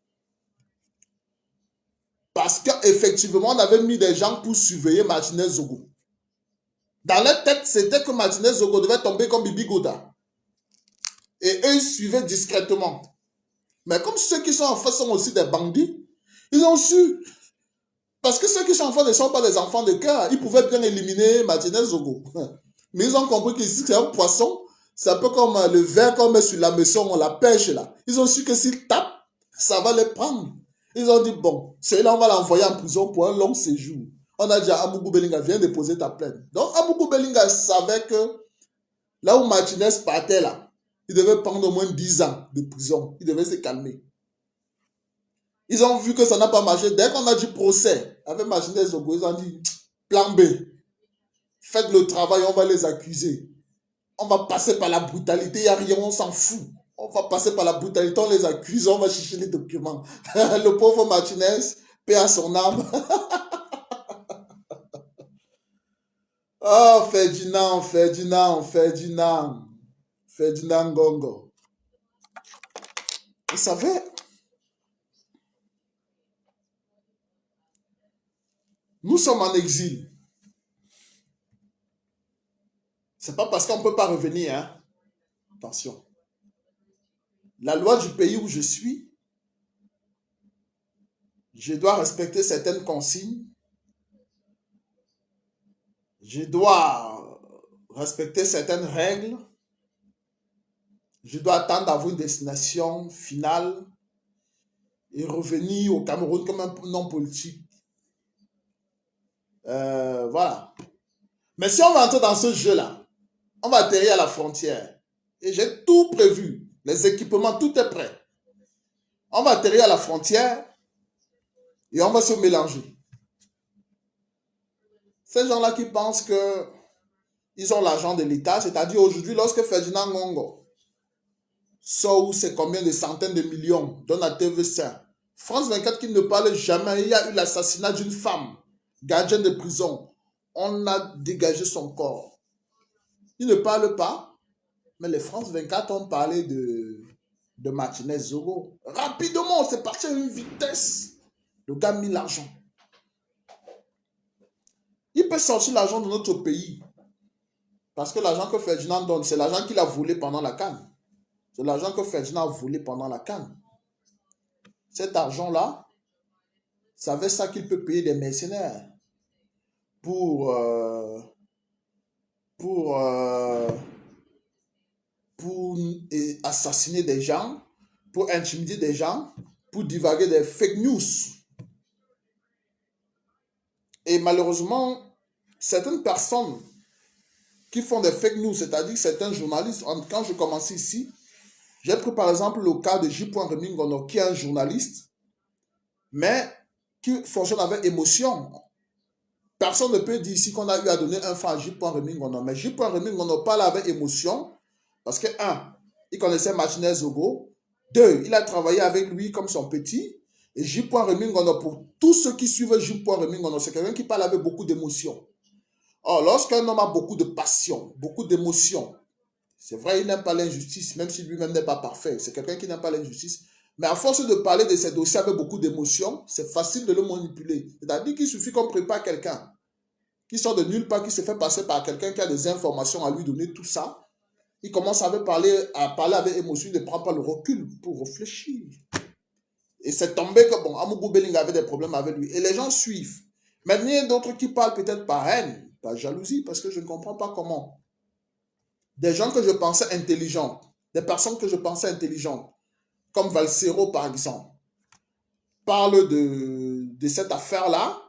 Parce qu'effectivement, on avait mis des gens pour surveiller Martinez Zogo. Dans leur tête, c'était que Martinez Zogo devait tomber comme Bibi Ngota. Et eux, ils suivaient discrètement. Mais comme ceux qui sont en face sont aussi des bandits, ils ont su. Parce que ceux qui sont en face ne sont pas des enfants de cœur. Ils pouvaient bien éliminer Martinez Zogo. Mais ils ont compris que c'est un poisson. C'est un peu comme le verre qu'on met sur la maison, on la pêche là. Ils ont su que s'ils tapent, ça va les prendre. Ils ont dit, bon, celui-là, on va l'envoyer en prison pour un long séjour. On a dit à Amougou Belinga, viens déposer ta plainte. Donc Amougou Belinga savait que là où Martinez partait là, il devait prendre au moins 10 ans de prison. Il devait se calmer. Ils ont vu que ça n'a pas marché. Dès qu'on a dit procès avec Martinez Zogo, ils ont dit plan B. Faites le travail, on va les accuser. On va passer par la brutalité, il n'y a rien, on s'en fout. On va passer par la brutalité, on les accuse, on va chercher les documents. Le pauvre Martinez, paix à son âme. Oh, Ferdinand Ngongo. Vous savez, nous sommes en exil. C'est pas parce qu'on ne peut pas revenir, hein. Attention. La loi du pays où je suis, je dois respecter certaines consignes. Je dois respecter certaines règles. Je dois attendre d'avoir une destination finale et revenir au Cameroun comme un non politique. Voilà. Mais si on va entrer dans ce jeu-là, on va atterrir à la frontière. Et j'ai tout prévu. Les équipements, tout est prêt. On va atterrir à la frontière et on va se mélanger. Ces gens-là qui pensent que ils ont l'argent de l'État, c'est-à-dire aujourd'hui, lorsque Ferdinand Ngongo sort où c'est combien de centaines de millions, donne à TV5, France 24 qui ne parle jamais, il y a eu l'assassinat d'une femme, gardienne de prison. On a dégagé son corps. Il ne parle pas, mais les France 24 ont parlé de Martinez Zogo. Rapidement, c'est parti à une vitesse. Le gars a mis l'argent. Il peut sortir l'argent de notre pays. Parce que l'argent que Ferdinand donne, c'est l'argent qu'il a volé pendant la CAN. C'est l'argent que Ferdinand a volé pendant la CAN. Cet argent-là, C'est avec ça qu'il peut payer des mercenaires pour, euh, pour, euh, pour assassiner des gens, pour intimider des gens, pour divaguer des fake news. Et malheureusement, certaines personnes qui font des fake news, c'est-à-dire certains journalistes, quand je commençais ici, j'ai pris par exemple le cas de J. Remingono, qui est un journaliste, mais qui fonctionne avec émotion. Personne ne peut dire ici qu'on a eu à donner un franc à J. Remingono, mais J. Remingono parle avec émotion, parce que, un, il connaissait Martinez Zogo, deux, il a travaillé avec lui comme son petit, et J. Remingono, pour tous ceux qui suivent J. Remingono, c'est quelqu'un qui parle avec beaucoup d'émotion. Or, lorsqu'un homme a beaucoup de passion, beaucoup d'émotion, c'est vrai, il n'aime pas l'injustice, même si lui-même n'est pas parfait. C'est quelqu'un qui n'aime pas l'injustice. Mais à force de parler de ces dossiers avec beaucoup d'émotion, c'est facile de le manipuler. C'est-à-dire qu'il suffit qu'on prépare quelqu'un qui sort de nulle part, qui se fait passer par quelqu'un qui a des informations à lui donner, tout ça. Il commence à parler avec émotion, il ne prend pas le recul pour réfléchir. Et c'est tombé que, bon, Amougou Belling avait des problèmes avec lui. Et les gens suivent. Maintenant, il y a d'autres qui parlent peut-être par haine, par jalousie, parce que je ne comprends pas comment. Des gens que je pensais intelligents, des personnes que je pensais intelligentes, comme Valsero par exemple, parlent de cette affaire-là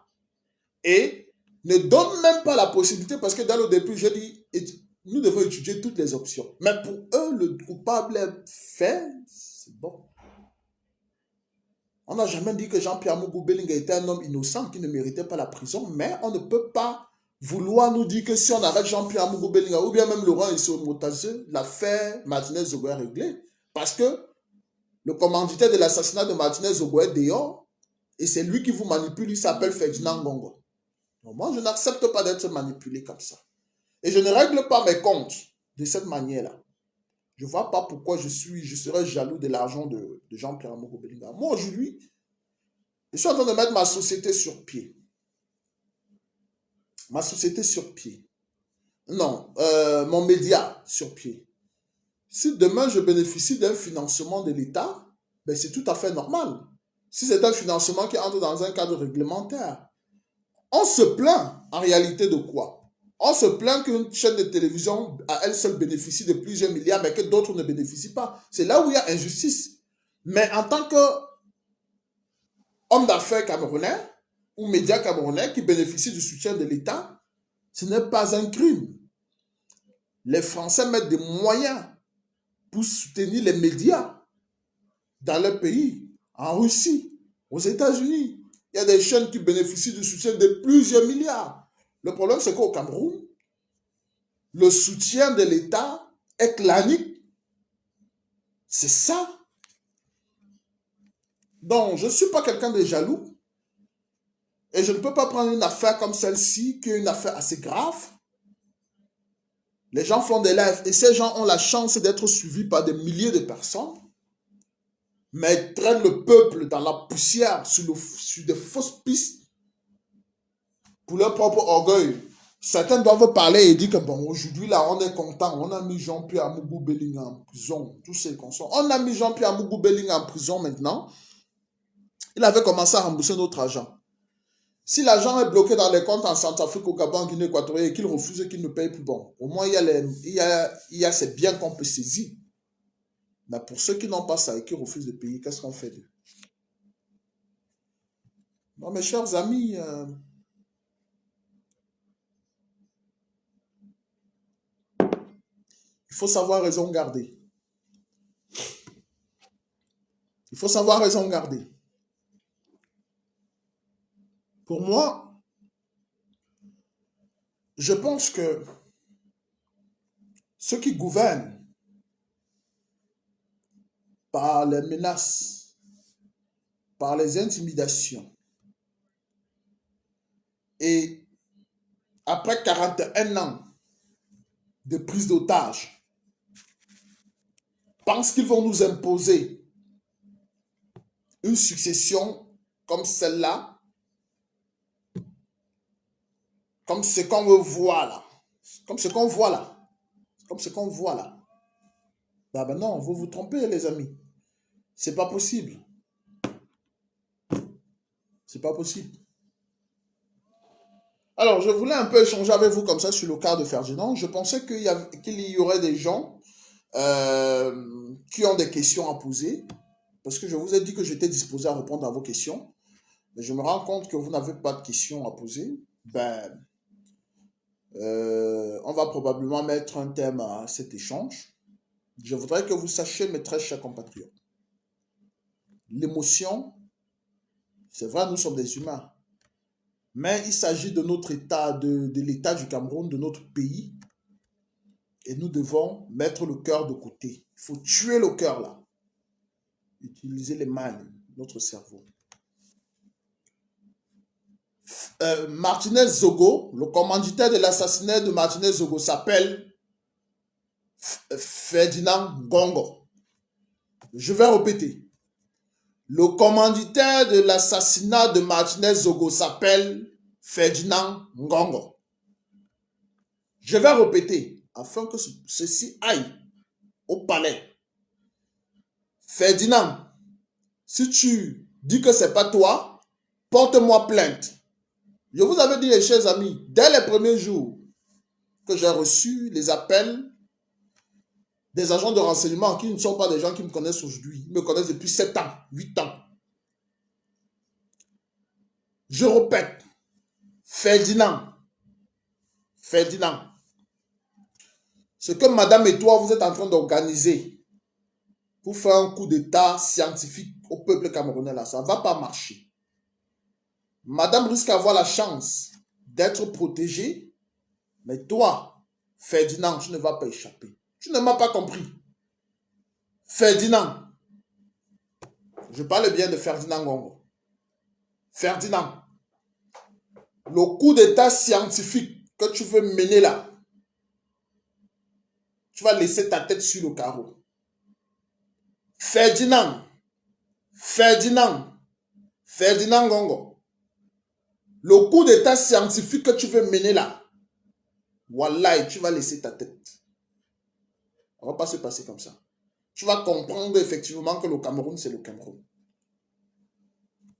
et ne donnent même pas la possibilité, parce que dans le début, j'ai dit, nous devons étudier toutes les options. Mais pour eux, le coupable est fait, c'est bon. On n'a jamais dit que Jean-Pierre Mougou Belling était un homme innocent qui ne méritait pas la prison, mais on ne peut pas vouloir nous dire que si on arrête Jean-Pierre Mougou Belling ou bien même Laurent Issou-Motazeux, l'affaire Martinez Zogo est réglée. Parce que le commanditaire de l'assassinat de Martinez Zogo est dehors et c'est lui qui vous manipule, il s'appelle Ferdinand Ngongo. Donc moi, je n'accepte pas d'être manipulé comme ça. Et je ne règle pas mes comptes de cette manière-là. Je ne vois pas pourquoi je serais jaloux de l'argent de Jean-Pierre Mougou Belling. Moi, aujourd'hui, je suis en train de mettre ma société sur pied. Ma société sur pied. Non, mon média sur pied. Si demain je bénéficie d'un financement de l'État, ben c'est tout à fait normal. Si c'est un financement qui entre dans un cadre réglementaire, on se plaint en réalité de quoi? On se plaint qu'une chaîne de télévision à elle seule bénéficie de plusieurs milliards, mais que d'autres ne bénéficient pas. C'est là où il y a injustice. Mais en tant qu'homme d'affaires camerounais ou média camerounais qui bénéficie du soutien de l'État, ce n'est pas un crime. Les Français mettent des moyens pour soutenir les médias dans leur pays, en Russie, aux États-Unis. Il y a des chaînes qui bénéficient du soutien de plusieurs milliards. Le problème, c'est qu'au Cameroun, le soutien de l'État est clanique. C'est ça. Donc, je ne suis pas quelqu'un de jaloux. Et je ne peux pas prendre une affaire comme celle-ci, qui est une affaire assez grave. Les gens font des lives et ces gens ont la chance d'être suivis par des milliers de personnes. Mais ils traînent le peuple dans la poussière sur des fausses pistes pour leur propre orgueil. Certains doivent parler et dire que bon, aujourd'hui là, on est content, on a mis Jean-Pierre Mougou Belling en prison, tous ces consorts. On a mis Jean-Pierre Mougou Belling en prison maintenant. Il avait commencé à rembourser notre argent. Si l'argent est bloqué dans les comptes en Centrafrique, au Gabon, en Guinée équatoriale et qu'il refuse et qu'il ne paye plus, bon, au moins il y a ces biens qu'on peut saisir. Mais pour ceux qui n'ont pas ça et qui refusent de payer, qu'est-ce qu'on fait d'eux? Non, mes chers amis, il faut savoir raison garder. Il faut savoir raison garder. Pour moi, je pense que ceux qui gouvernent par les menaces, par les intimidations, et après 41 ans de prise d'otage, pensent qu'ils vont nous imposer une succession comme celle-là, comme ce qu'on veut voir là, comme ce qu'on voit là, comme ce qu'on voit là. Ben non, vous vous trompez les amis. C'est pas possible. C'est pas possible. Alors, je voulais un peu échanger avec vous comme ça sur le cas de Ferdinand. Je pensais qu'il y aurait des gens qui ont des questions à poser, parce que je vous ai dit que j'étais disposé à répondre à vos questions, mais je me rends compte que vous n'avez pas de questions à poser. Ben, on va probablement mettre un thème à cet échange. Je voudrais que vous sachiez, mes très chers compatriotes, l'émotion, c'est vrai, nous sommes des humains, mais il s'agit de notre état, de l'état du Cameroun, de notre pays, et nous devons mettre le cœur de côté. Il faut tuer le cœur là, utiliser les mains, notre cerveau. Martinez Zogo, le commanditaire de l'assassinat de Martinez Zogo s'appelle Ferdinand Ngongo. Je vais répéter. Le commanditaire de l'assassinat de Martinez Zogo s'appelle Ferdinand Ngongo. Je vais répéter afin que ceci aille au palais. Ferdinand, si tu dis que c'est pas toi, porte-moi plainte. Je vous avais dit, les chers amis, dès les premiers jours que j'ai reçu les appels des agents de renseignement qui ne sont pas des gens qui me connaissent aujourd'hui. Ils me connaissent depuis 7 ans, 8 ans. Je répète, Ferdinand, ce que madame et toi, vous êtes en train d'organiser pour faire un coup d'état scientifique au peuple camerounais, là, ça ne va pas marcher. Madame risque d'avoir la chance d'être protégée, mais toi, Ferdinand, tu ne vas pas échapper. Tu ne m'as pas compris. Ferdinand, je parle bien de Ferdinand Ngongo. Ferdinand, le coup d'état scientifique que tu veux mener là, tu vas laisser ta tête sur le carreau. Ferdinand Ngongo, le coup d'état scientifique que tu veux mener là, Wallah, tu vas laisser ta tête. On ne va pas se passer comme ça. Tu vas comprendre effectivement que le Cameroun, c'est le Cameroun.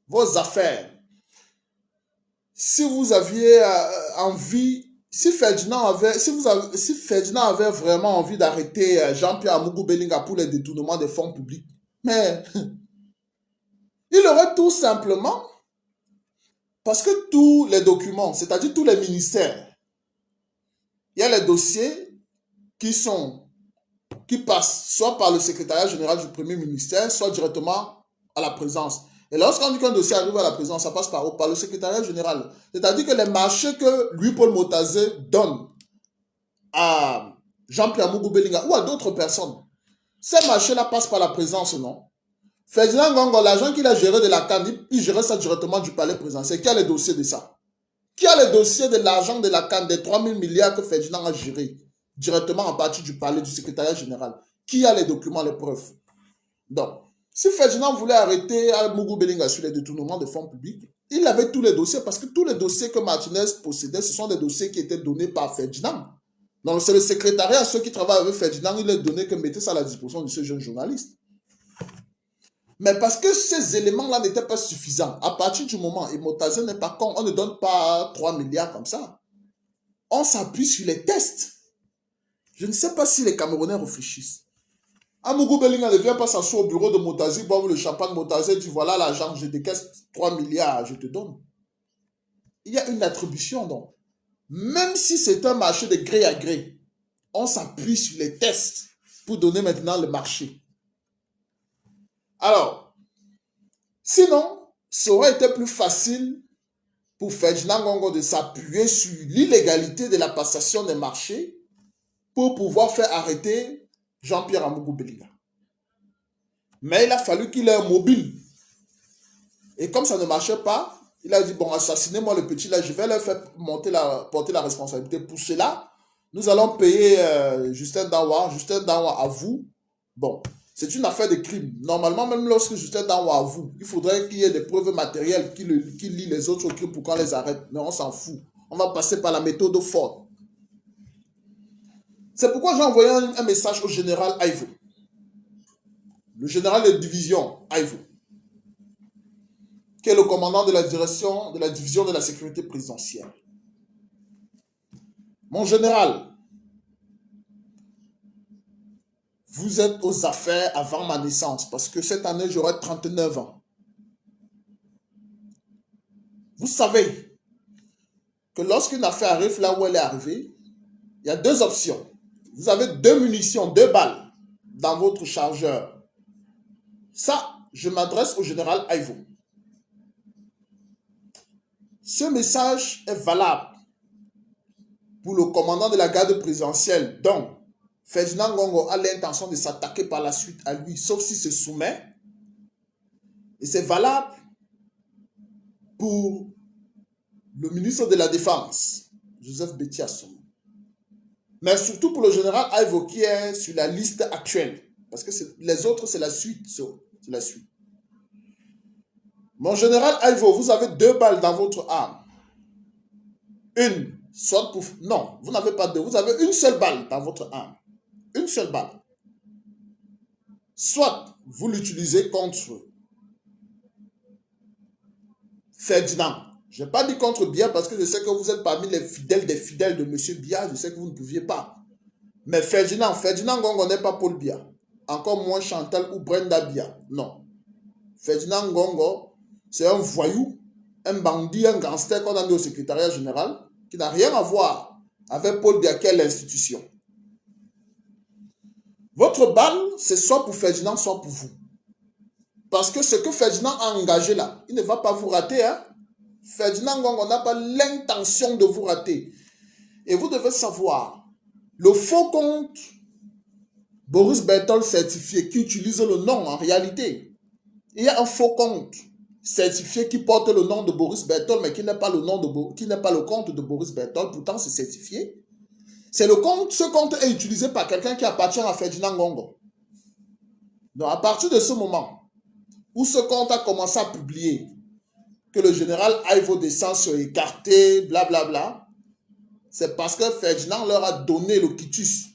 Vos affaires, si vous aviez envie, si Ferdinand avait vraiment envie d'arrêter Jean-Pierre Amougou Bellinga pour les détournements des fonds publics, mais il aurait tout simplement, parce que tous les documents, c'est-à-dire tous les ministères, il y a les dossiers qui passent soit par le secrétariat général du premier ministère, soit directement à la présidence. Et lorsqu'on dit qu'un dossier arrive à la présidence, ça passe par le secrétariat général. C'est-à-dire que les marchés que Louis-Paul Motazé donne à Jean-Pierre Mougou Bellinga ou à d'autres personnes, ces marchés-là passent par la présidence, non? Ferdinand Ngongo, l'argent qu'il a géré de la CAN, il gérait ça directement du palais présidentiel. Qui a les dossiers de ça? Qui a les dossiers de l'argent de la CAN, des 3 000 milliards que Ferdinand a géré directement à partir du palais du secrétariat général? Qui a les documents, les preuves? Donc, si Ferdinand voulait arrêter Mougou Bellinga sur les détournements de fonds publics, il avait tous les dossiers parce que tous les dossiers que Martinez possédait, ce sont des dossiers qui étaient donnés par Ferdinand. Donc, c'est le secrétariat, ceux qui travaillent avec Ferdinand, il les donnait que mettez ça à la disposition de ce jeune journaliste. Mais parce que ces éléments-là n'étaient pas suffisants, à partir du moment, et Motazé n'est pas con, on ne donne pas 3 milliards comme ça. On s'appuie sur les tests. Je ne sais pas si les Camerounais réfléchissent. Amougou Bellinga ne vient pas s'asseoir au bureau de Motazé, boire le champagne Motazé, dit voilà l'argent, je décaisse 3 milliards, je te donne. Il y a une attribution donc. Même si c'est un marché de gré à gré, on s'appuie sur les tests pour donner maintenant le marché. Alors, sinon, ça aurait été plus facile pour Ferdinand Ngongo de s'appuyer sur l'illégalité de la passation des marchés pour pouvoir faire arrêter Jean-Pierre Amougou Bellinga. Mais il a fallu qu'il ait un mobile. Et comme ça ne marchait pas, il a dit, bon, assassinez-moi le petit là, je vais leur faire porter la responsabilité. Pour cela, nous allons payer Justin Dawa. Justin Dawa avoue. Bon, c'est une affaire de crime. Normalement, même lorsque Justin Dawa avoue, il faudrait qu'il y ait des preuves matérielles qui lient les autres crimes pour qu'on les arrête. Mais on s'en fout. On va passer par la méthode forte. C'est pourquoi j'ai envoyé un message au général Aïvo. Le général de division Aïvo, qui est le commandant de la direction de la division de la sécurité présidentielle. Mon général, vous êtes aux affaires avant ma naissance, parce que cette année, j'aurai 39 ans. Vous savez que lorsqu'une affaire arrive là où elle est arrivée, il y a deux options. Vous avez 2 munitions, 2 balles dans votre chargeur. Ça, je m'adresse au général Aivo. Ce message est valable pour le commandant de la garde présidentielle, donc Ferdinand Ngongo a l'intention de s'attaquer par la suite à lui, sauf s'il se soumet. Et c'est valable pour le ministre de la Défense, Joseph Betiasson. Mais surtout pour le général Aivo qui est sur la liste actuelle. Parce que les autres, c'est la suite. C'est la suite. Mon général Aivo, vous avez 2 balles dans votre arme. Une, soit pour... Non, vous n'avez pas 2. Vous avez une seule balle dans votre arme. Une seule balle. Soit vous l'utilisez contre Ferdinand. Je n'ai pas dit contre Biya parce que je sais que vous êtes parmi les fidèles des fidèles de M. Biya. Je sais que vous ne pouviez pas. Mais Ferdinand Ngongo n'est pas Paul Biya. Encore moins Chantal ou Brenda Biya. Non. Ferdinand Ngongo, c'est un voyou, un bandit, un gangster qu'on a mis au secrétariat général qui n'a rien à voir avec Paul Biya, qui est l'institution. Votre balle, c'est soit pour Ferdinand, soit pour vous. Parce que ce que Ferdinand a engagé là, il ne va pas vous rater. Hein? Ferdinand Ngongo n'a pas l'intention de vous rater. Et vous devez savoir, le faux compte Boris Berthold certifié qui utilise le nom en réalité. Il y a un faux compte certifié qui porte le nom de Boris Berthold, mais qui n'est pas le compte de Boris Berthold, pourtant c'est certifié. C'est le compte, ce compte est utilisé par quelqu'un qui appartient à Ferdinand Ngongo. Donc à partir de ce moment où ce compte a commencé à publier que le général Aivo descend sur écarté, blablabla, c'est parce que Ferdinand leur a donné le quitus,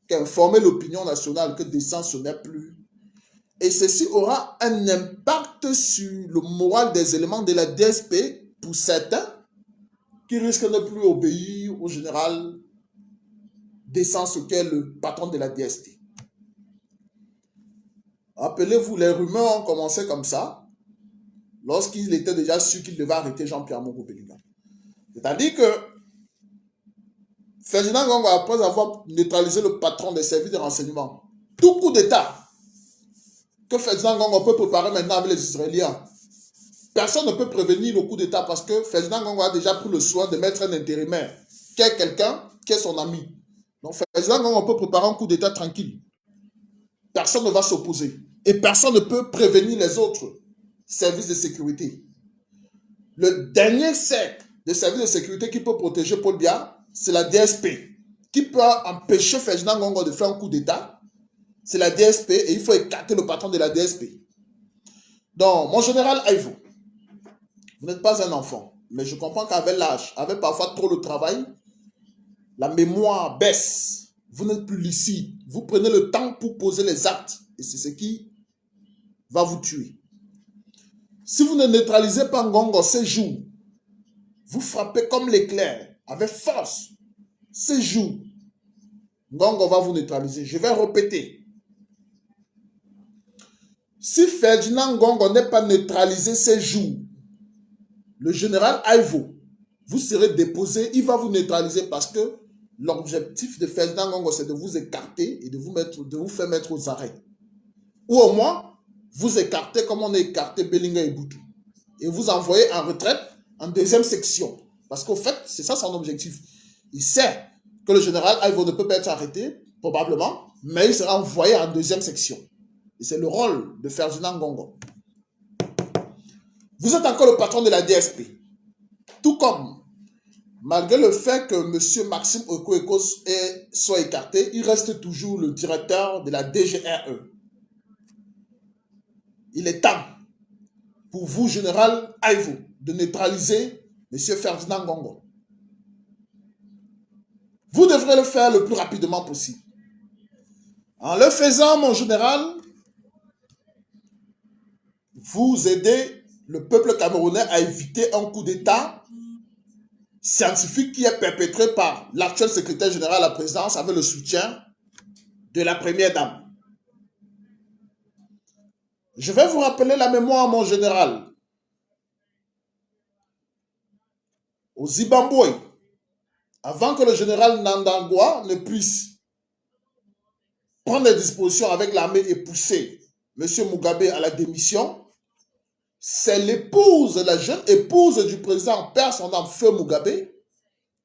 qui a informé l'opinion nationale que descend ce n'est plus. Et ceci aura un impact sur le moral des éléments de la DSP pour certains qui risquent de ne plus obéir au général descend ce qu'est le patron de la DST. Rappelez-vous, les rumeurs ont commencé comme ça lorsqu'il était déjà sûr qu'il devait arrêter Jean-Pierre Mogo-Belinga. C'est-à-dire que Ferdinand Ngongo, après avoir neutralisé le patron des services de renseignement, tout coup d'État que Ferdinand Ngongo peut préparer maintenant avec les Israéliens, personne ne peut prévenir le coup d'État parce que Ferdinand Ngongo a déjà pris le soin de mettre un intérimaire, qui est quelqu'un qui est son ami. Donc Ferdinand Ngongo peut préparer un coup d'État tranquille. Personne ne va s'opposer. Et personne ne peut prévenir les autres services de sécurité. Le dernier cercle de services de sécurité qui peut protéger Paul Biya, c'est la DSP. Qui peut empêcher Ferdinand Ngongo de faire un coup d'État, c'est la DSP et il faut écarter le patron de la DSP. Donc, mon général Aivo, vous n'êtes pas un enfant, mais je comprends qu'avec l'âge, avec parfois trop le travail, la mémoire baisse. Vous n'êtes plus lucide. Vous prenez le temps pour poser les actes et c'est ce qui va vous tuer. Si vous ne neutralisez pas Ngongo ces jours, vous frappez comme l'éclair, avec force. Ces jours, Ngongo va vous neutraliser. Je vais répéter. Si Ferdinand Ngongo n'est pas neutralisé ces jours, le général Aivo, vous serez déposé, il va vous neutraliser parce que l'objectif de Ferdinand Ngongo, c'est de vous écarter et de vous faire mettre aux arrêts. Ou au moins, vous écarter comme on a écarté Belinga et Boutou. Et vous envoyer en retraite en deuxième section. Parce qu'au fait, c'est ça son objectif. Il sait que le général Aivo ne peut pas être arrêté, probablement, mais il sera envoyé en deuxième section. Et c'est le rôle de Ferdinand Ngongo. Vous êtes encore le patron de la DSP. Tout comme, malgré le fait que M. Maxime Okoekos soit écarté, il reste toujours le directeur de la DGRE. Il est temps pour vous, général Aivo, de neutraliser M. Ferdinand Ngongo. Vous devrez le faire le plus rapidement possible. En le faisant, mon général, vous aidez le peuple camerounais a évité un coup d'État scientifique qui est perpétré par l'actuel secrétaire général à la présidence avec le soutien de la première dame. Je vais vous rappeler la mémoire, mon général. Au Zimbabwe, avant que le général Nandangwa ne puisse prendre des dispositions avec l'armée et pousser M. Mugabe à la démission, c'est l'épouse, la jeune épouse du président, père son nom, Feu Mugabe,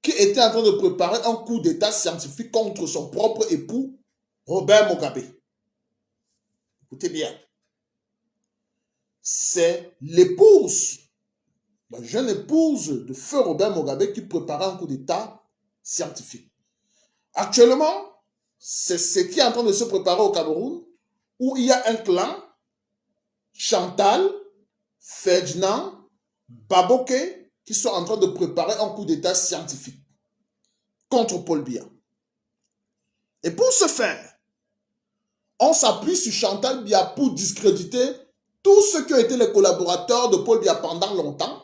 qui était en train de préparer un coup d'état scientifique contre son propre époux, Robert Mugabe. Écoutez bien. C'est l'épouse, la jeune épouse de Feu Robert Mugabe qui préparait un coup d'état scientifique. Actuellement, c'est ce qui est en train de se préparer au Cameroun, où il y a un clan, Chantal, Ferdinand, Baboké, qui sont en train de préparer un coup d'état scientifique contre Paul Biya. Et pour ce faire, on s'appuie sur Chantal Biya pour discréditer tous ceux qui ont été les collaborateurs de Paul Biya pendant longtemps.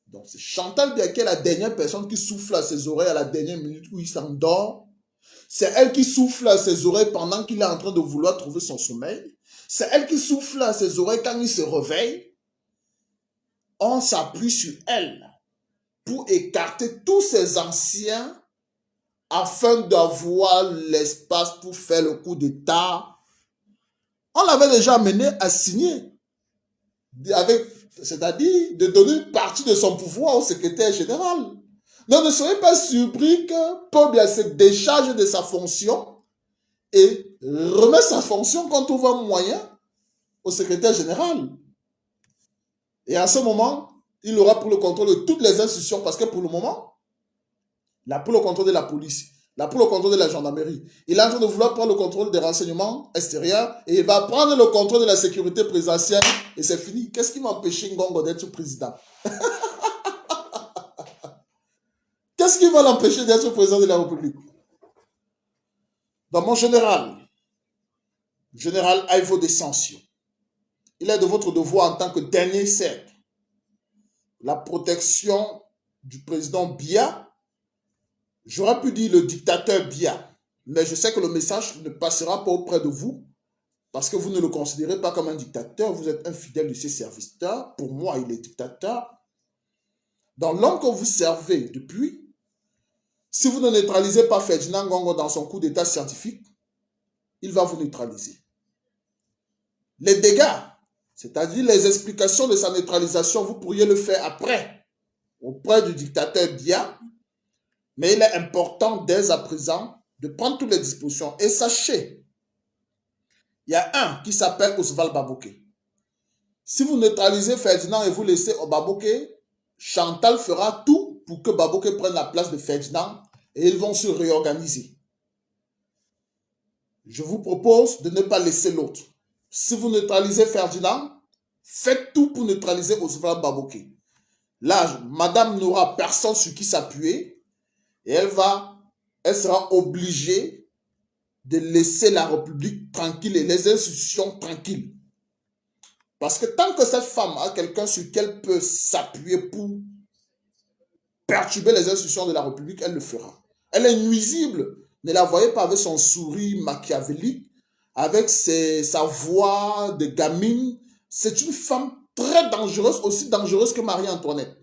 Donc c'est Chantal Biya qui est la dernière personne qui souffle à ses oreilles à la dernière minute où il s'endort. C'est elle qui souffle à ses oreilles pendant qu'il est en train de vouloir trouver son sommeil. C'est elle qui souffle à ses oreilles quand il se réveille. On s'appuie sur elle pour écarter tous ces anciens afin d'avoir l'espace pour faire le coup d'État. On l'avait déjà amené à signer, c'est-à-dire de donner une partie de son pouvoir au secrétaire général. Donc ne soyez pas surpris que Paul Biya se décharge de sa fonction et remet sa fonction quand on voit moyen au secrétaire général. Et à ce moment, il aura pour le contrôle de toutes les institutions parce que pour le moment, il a pour le contrôle de la police, il a pour le contrôle de la gendarmerie. Il est en train de vouloir prendre le contrôle des renseignements extérieurs et il va prendre le contrôle de la sécurité présidentielle et c'est fini. Qu'est-ce qui m'a empêché Ngongo d'être président? Qu'est-ce qui va l'empêcher d'être président de la République? Dans mon général Ivo de Sansio, il est de votre devoir en tant que dernier cercle la protection du président Biya. J'aurais pu dire le dictateur Biya, mais je sais que le message ne passera pas auprès de vous parce que vous ne le considérez pas comme un dictateur, vous êtes un fidèle de ses serviteurs. Pour moi, il est dictateur. Dans l'homme que vous servez depuis, si vous ne neutralisez pas Ferdinand Ngongo dans son coup d'état scientifique, il va vous neutraliser. Les dégâts, c'est-à-dire les explications de sa neutralisation, vous pourriez le faire après, auprès du dictateur Biya. Mais il est important dès à présent de prendre toutes les dispositions. Et sachez, il y a un qui s'appelle Oswald Baboké. Si vous neutralisez Ferdinand et vous laissez Baboké, Chantal fera tout pour que Baboké prenne la place de Ferdinand et ils vont se réorganiser. Je vous propose de ne pas laisser l'autre. Si vous neutralisez Ferdinand, faites tout pour neutraliser Oswald Baboké. Là, madame n'aura personne sur qui s'appuyer et elle sera obligée de laisser la République tranquille et les institutions tranquilles. Parce que tant que cette femme a quelqu'un sur qui elle peut s'appuyer pour perturber les institutions de la République, elle le fera. Elle est nuisible. Ne la voyez pas avec son sourire machiavélique, avec sa voix de gamine. C'est une femme très dangereuse, aussi dangereuse que Marie-Antoinette.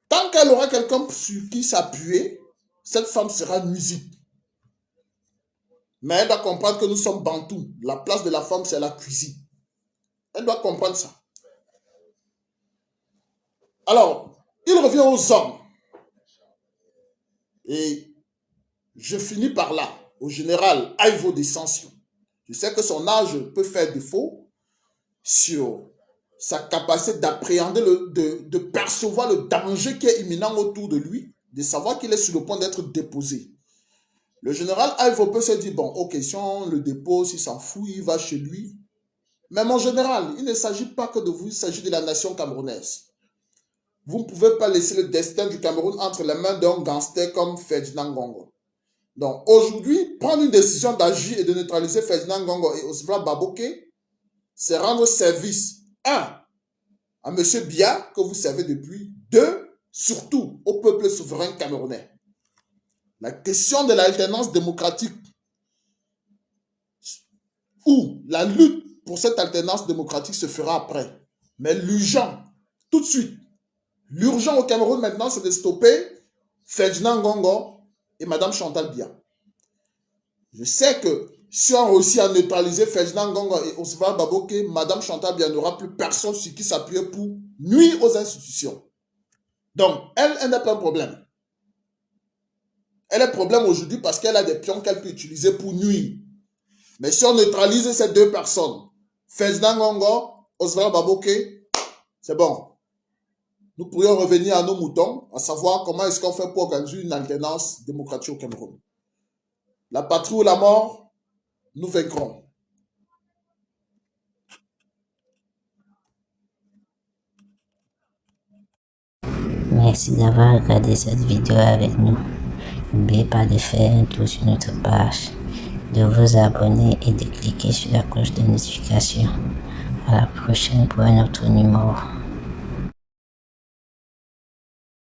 Tant qu'elle aura quelqu'un sur qui s'appuyer, cette femme sera nuisible. Mais elle doit comprendre que nous sommes bantous. La place de la femme, c'est la cuisine. Elle doit comprendre ça. Alors, il revient aux hommes. Et je finis par là, au général Ivo de Sansio. Je sais que son âge peut faire défaut sur sa capacité d'appréhender, de percevoir le danger qui est imminent autour de lui, de savoir qu'il est sur le point d'être déposé. Le général Ivo peut se dire, bon, ok, si on le dépose, il s'en fout, il va chez lui. Mais mon général, il ne s'agit pas que de vous, il s'agit de la nation camerounaise. Vous ne pouvez pas laisser le destin du Cameroun entre les mains d'un gangster comme Ferdinand Ngongo. Donc aujourd'hui, prendre une décision d'agir et de neutraliser Ferdinand Ngongo et Oswald Baboké, c'est rendre service, un, à M. Biya, que vous savez depuis, deux, surtout au peuple souverain camerounais. La question de l'alternance démocratique ou la lutte pour cette alternance démocratique se fera après. Mais l'urgent, tout de suite, l'urgent au Cameroun maintenant, c'est de stopper Ferdinand Ngongo et Mme Chantal Biya. Je sais que si on réussit à neutraliser Ferdinand Ngongo et Oswald Baboké, Mme Chantal Biya n'aura plus personne sur qui s'appuyer pour nuire aux institutions. Donc, elle n'a pas un problème. Elle a un problème aujourd'hui parce qu'elle a des pions qu'elle peut utiliser pour nuire. Mais si on neutralise ces deux personnes, Ferdinand Ngongo, Oswald Baboké, c'est bon. Nous pourrions revenir à nos moutons, à savoir comment est-ce qu'on fait pour organiser une alternance démocratique au Cameroun. La patrie ou la mort, nous vaincrons. Merci d'avoir regardé cette vidéo avec nous. N'oubliez pas de faire un tour sur notre page, de vous abonner et de cliquer sur la cloche de notification. À la prochaine pour un autre numéro.